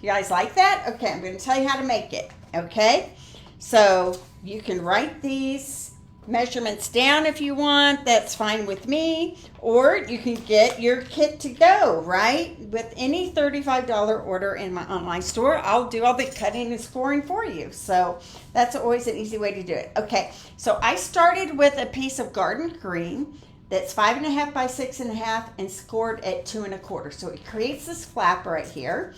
You guys like that? Okay, I'm going to tell you how to make it. Okay, so you can write these measurements down if you want. That's fine with me. Or you can get your kit to go, right? With any $35 order in my online store, I'll do all the cutting and scoring for you. So that's always an easy way to do it. Okay, so I started with a piece of garden green that's 5.5 by 6.5 and scored at 2 1/4. So it creates this flap right here.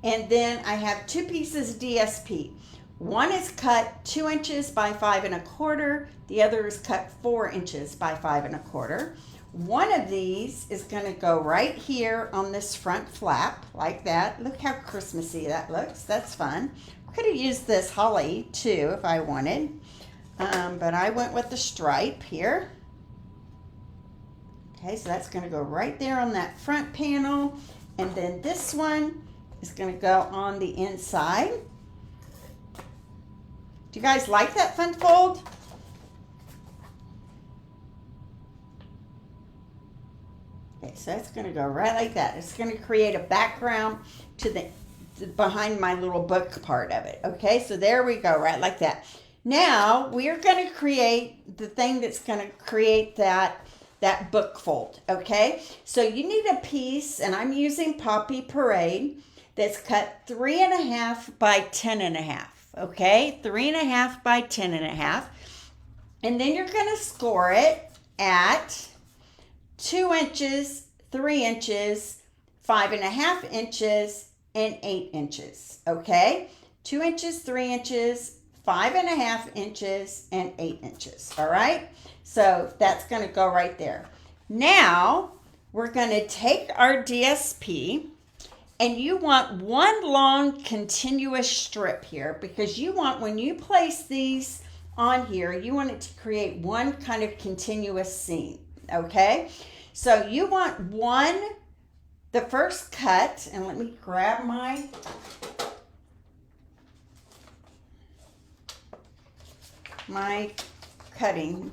And then I have 2 pieces of DSP. One is cut 2 inches by 5 1/4. The other is cut 4 inches by 5 1/4. One of these is going to go right here on this front flap like that. Look how Christmassy that looks. That's fun. Could have used this holly too if I wanted, but I went with the stripe here. Okay, so that's going to go right there on that front panel. And then this one is going to go on the inside. Do you guys like that fun fold? Okay, so that's going to go right like that. It's going to create a background to the behind my little book part of it. Okay, so there we go, right like that. Now we're going to create the thing that's going to create that book fold. Okay, so you need a piece, and I'm using Poppy Parade, that's cut 3.5 by 10.5. Okay, 3.5 by 10.5, and then you're going to score it at 2 inches, 3 inches, 5.5 inches, and 8 inches. Okay, 2 inches, 3 inches, 5.5 inches, and 8 inches. All right, so that's going to go right there. Now we're going to take our DSP, and you want one long continuous strip here, because you want, when you place these on here, you want it to create one kind of continuous seam. Okay, so you want the first cut, and let me grab my cutting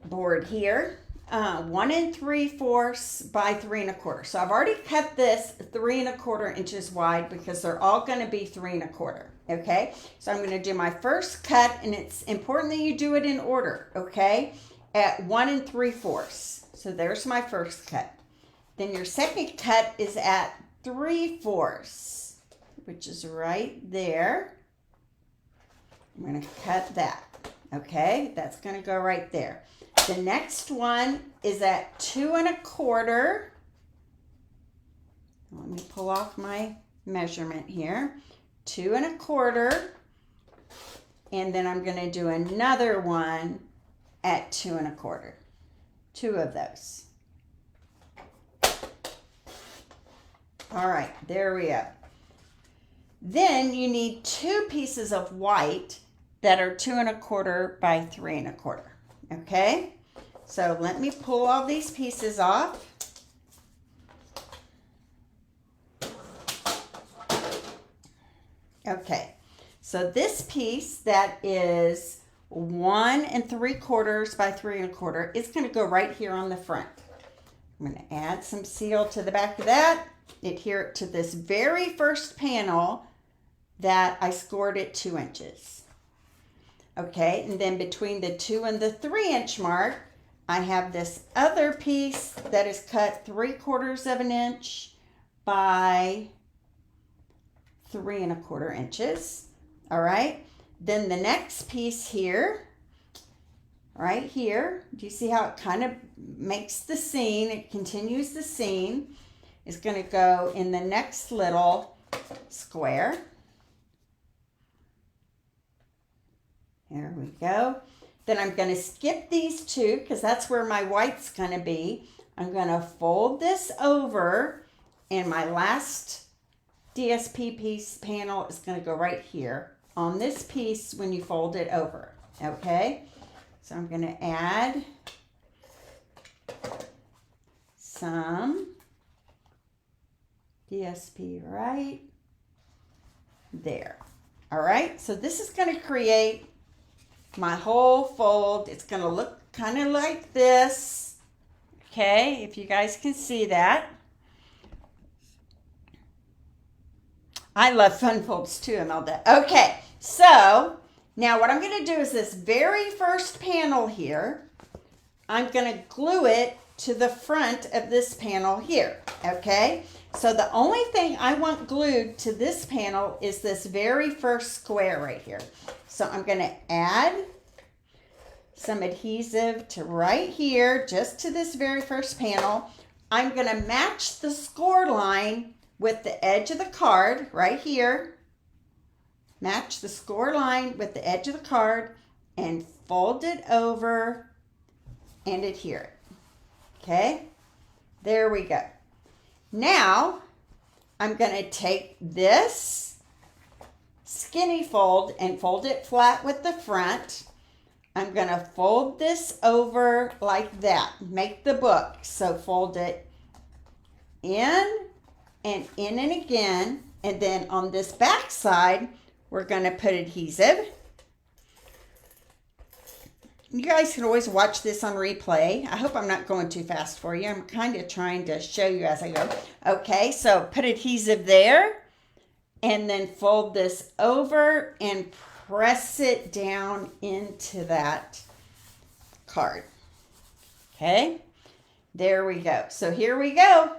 board here. 1 3/4 by 3 1/4. So I've already cut this 3 1/4 inches wide, because they're all going to be 3 1/4. Okay, so I'm going to do my first cut, and it's important that you do it in order. Okay, at 1 3/4. So there's my first cut. Then your second cut is at 3/4, which is right there. I'm going to cut that. Okay, that's going to go right there. The next one is at 2 1/4. Let me pull off my measurement here. 2 1/4. And then I'm going to do another one at 2 1/4. 2 of those. All right, there we go. Then you need 2 pieces of white that are 2 1/4 by 3 1/4. Okay, so let me pull all these pieces off. Okay, so this piece that is 1 3/4 by 3 1/4 is going to go right here on the front. I'm going to add some seal to the back of that, adhere it to this very first panel that I scored at 2 inches. Okay, and then between the 2 and the 3 inch mark, I have this other piece that is cut 3/4 of an inch by 3 1/4 inches. All right, then the next piece here, right here, do you see how it kind of makes the seam? It continues the seam. It's going to go in the next little square. There we go. Then I'm going to skip these 2, because that's where my white's going to be. I'm going to fold this over, and my last DSP piece panel is going to go right here on this piece when you fold it over. Okay, so I'm going to add some DSP right there. All right, so this is going to create my whole fold. It's going to look kind of like this. Okay, if you guys can see that. I love fun folds too, Imelda. Okay, so now what I'm going to do is this very first panel here, I'm going to glue it to the front of this panel here. Okay, so the only thing I want glued to this panel is this very first square right here. So I'm going to add some adhesive to right here, just to this very first panel. I'm going to match the score line with the edge of the card right here. Match the score line with the edge of the card and fold it over and adhere it. Okay, there we go. Now I'm going to take this skinny fold and fold it flat with the front. I'm going to fold this over like that. Make the book. So fold it in and in and again. And then on this back side, we're going to put adhesive. You guys can always watch this on replay. I hope I'm not going too fast for you. I'm kind of trying to show you as I go. Okay, so put adhesive there and then fold this over and press it down into that card. Okay, there we go. So here we go.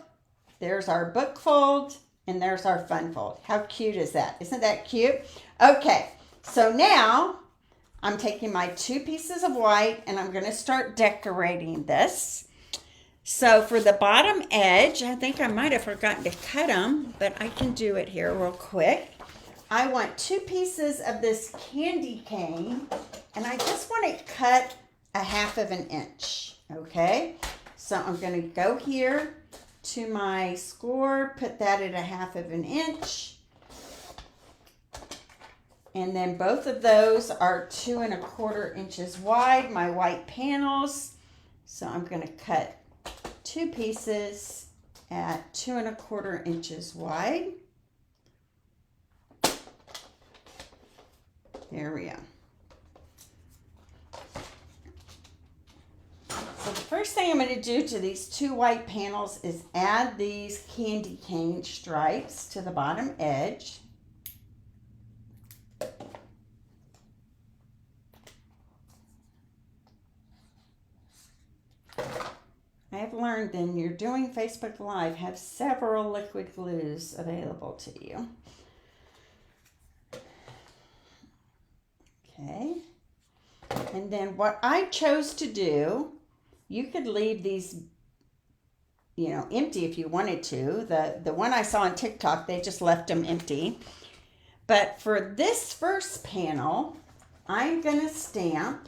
There's our book fold and there's our fun fold. How cute is that? Isn't that cute? Okay, so now I'm taking my 2 pieces of white and I'm going to start decorating this. So for the bottom edge, I think I might have forgotten to cut them, but I can do it here real quick. I want 2 pieces of this candy cane and I just want it cut 1/2 inch. Okay, so I'm going to go here to my score, put that at 1/2 inch. And then both of those are 2 1/4 inches wide, my white panels. So I'm going to cut 2 pieces at 2 1/4 inches wide. There we go. So the first thing I'm going to do to these 2 white panels is add these candy cane stripes to the bottom edge. I have learned when you're doing Facebook Live, have several liquid glues available to you. Okay. And then what I chose to do, you could leave these, empty if you wanted to. The one I saw on TikTok, they just left them empty. But for this first panel, I'm going to stamp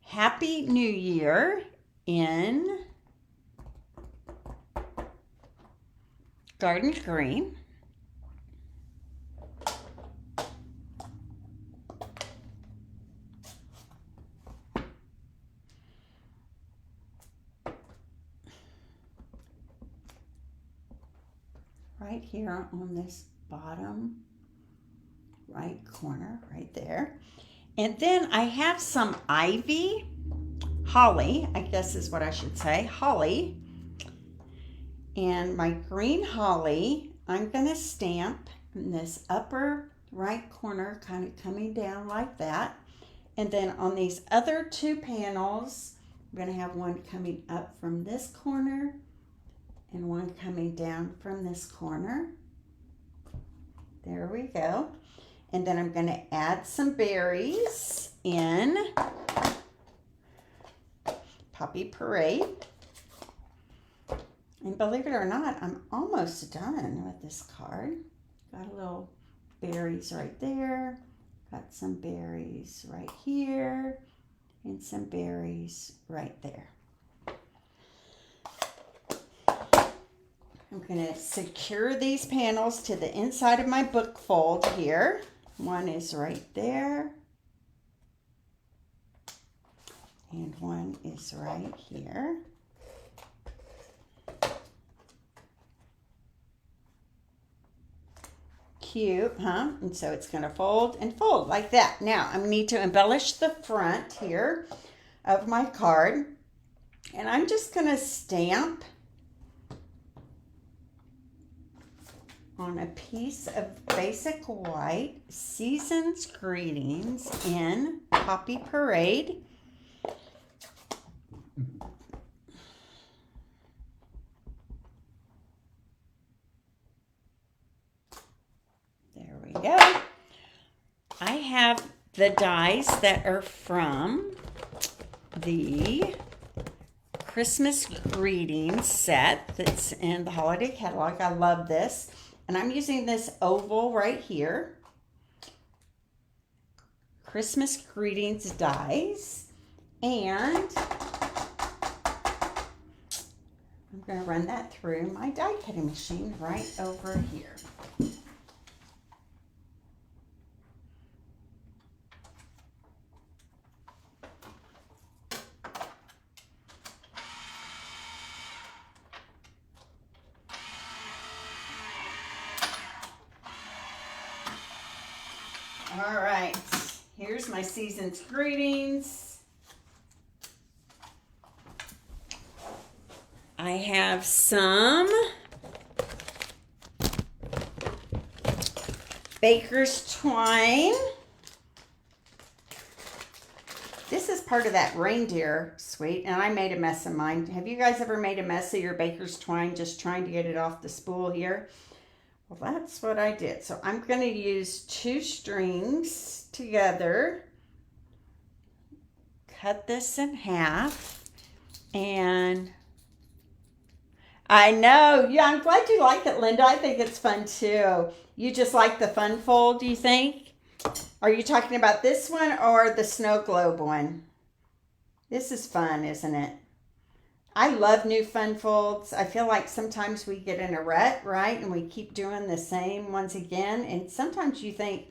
Happy New Year in Garden Green. Right here on this bottom right corner, right there. And then I have some holly, I guess is what I should say, holly. And my green holly, I'm going to stamp in this upper right corner, kind of coming down like that. And then on these other 2 panels, I'm going to have one coming up from this corner and one coming down from this corner. There we go. And then I'm going to add some berries in Poppy Parade. And believe it or not, I'm almost done with this card. Got a little berries right there. Got some berries right here. And some berries right there. I'm going to secure these panels to the inside of my book fold here. One is right there. And one is right here. Cute, huh? And so it's going to fold and fold like that. Now, I need to embellish the front here of my card. And I'm just going to stamp on a piece of basic white, Season's Greetings in Poppy Parade. There we go. I have the dies that are from the Christmas Greetings set that's in the holiday catalog. I love this. And I'm using this oval right here. Christmas Greetings dies. And I'm going to run that through my die cutting machine right over here. All right, here's my season's greetings. I have some baker's twine. This is part of that reindeer suite, and I made a mess of mine. Have you guys ever made a mess of your baker's twine just trying to get it off the spool here? Well, that's what I did. So I'm going to use 2 strings together, cut this in half, and I know, yeah, I'm glad you like it, Linda. I think it's fun too. You just like the fun fold, do you think? Are you talking about this one or the snow globe one? This is fun, isn't it? I love new fun folds. I feel like sometimes we get in a rut, right? And we keep doing the same ones again. And sometimes you think,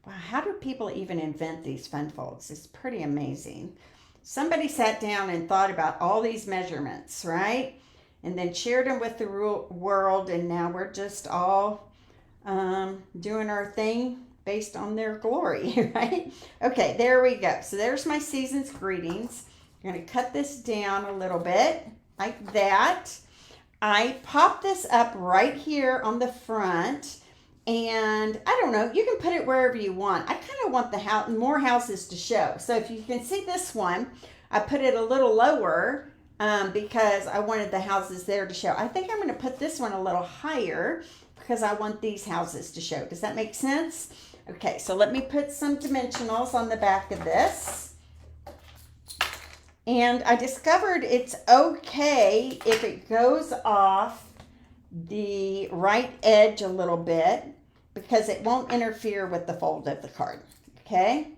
wow, how do people even invent these fun folds? It's pretty amazing. Somebody sat down and thought about all these measurements, right? And then shared them with the world. And now we're just all doing our thing based on their glory, right? Okay, there we go. So there's my season's greetings. I'm going to cut this down a little bit like that. I pop this up right here on the front, and I don't know, you can put it wherever you want. I kind of want the more houses to show. So if you can see this one, I put it a little lower because I wanted the houses there to show. I think I'm going to put this one a little higher because I want these houses to show. Does that make sense? Okay, so let me put some dimensionals on the back of this. And I discovered it's okay if it goes off the right edge a little bit because it won't interfere with the fold of the card, okay?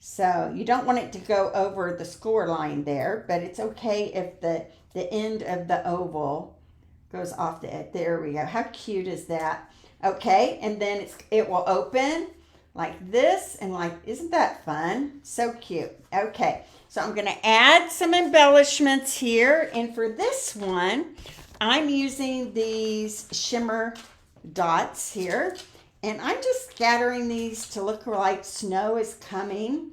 So you don't want it to go over the score line there, but it's okay if the end of the oval goes off the edge. There we go. How cute is that? Okay, and then it will open like this, and like, isn't that fun? So cute. Okay, so I'm going to add some embellishments here, and for this one, I'm using these shimmer dots here, and I'm just scattering these to look like snow is coming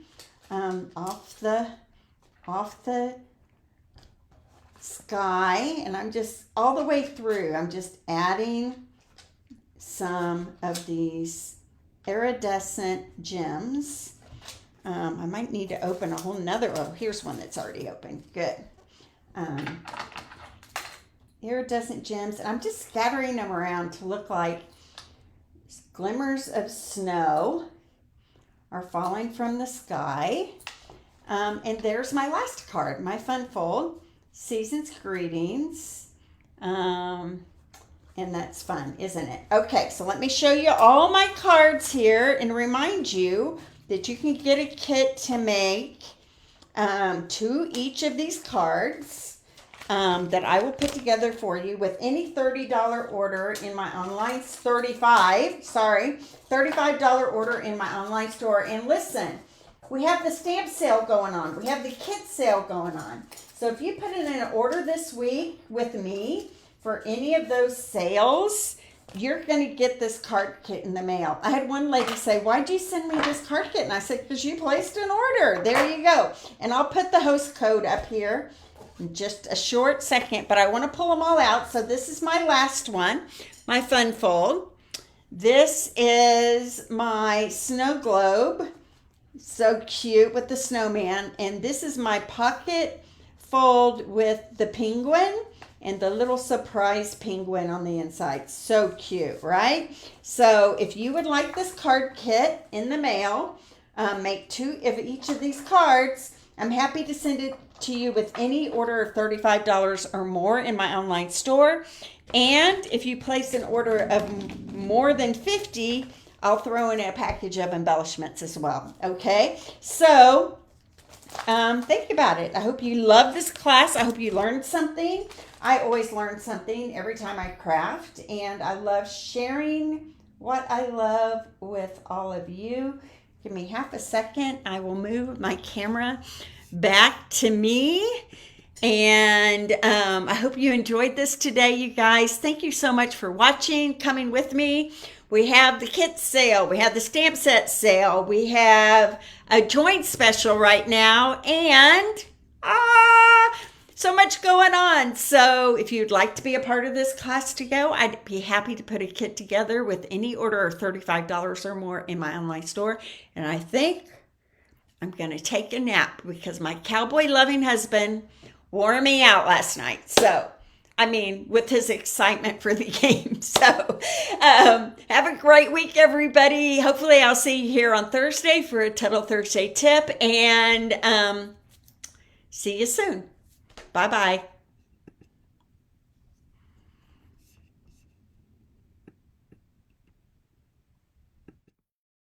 off the sky, and I'm just all the way through. I'm just adding some of these iridescent gems. I might need to open a whole nother, oh, here's one that's already open. Good. Iridescent gems, and I'm just scattering them around to look like glimmers of snow are falling from the sky. And there's my last card, my fun fold, Season's Greetings. And that's fun, isn't it? Okay, so let me show you all my cards here and remind you that you can get a kit to make to each of these cards that I will put together for you with any $30 order in my online, $35 order in my online store. And listen, we have the stamp sale going on. We have the kit sale going on. So if you put in an order this week with me, for any of those sales, you're going to get this card kit in the mail. I had one lady say, why'd you send me this card kit? And I said, because you placed an order. There you go. And I'll put the host code up here in just a short second, but I want to pull them all out. So this is my last one, my fun fold. This is my snow globe. So cute with the snowman. And this is my pocket fold with the penguin and the little surprise penguin on the inside. So cute, right? So if you would like this card kit in the mail, make 2 of each of these cards. I'm happy to send it to you with any order of $35 or more in my online store. And if you place an order of more than 50, I'll throw in a package of embellishments as well. Okay? So think about it. I hope you love this class. I hope you learned something. I always learn something every time I craft, and I love sharing what I love with all of you. Give me half a second. I will move my camera back to me, and I hope you enjoyed this today, you guys. Thank you so much for watching, coming with me. We have the kit sale. We have the stamp set sale. We have a joint special right now. And so much going on. So if you'd like to be a part of this class to go, I'd be happy to put a kit together with any order of $35 or more in my online store. And I think I'm going to take a nap because my cowboy loving husband wore me out last night. So, I mean, with his excitement for the game. So, have a great week, everybody. Hopefully I'll see you here on Thursday for a Tuttle Thursday tip, and see you soon. Bye-bye.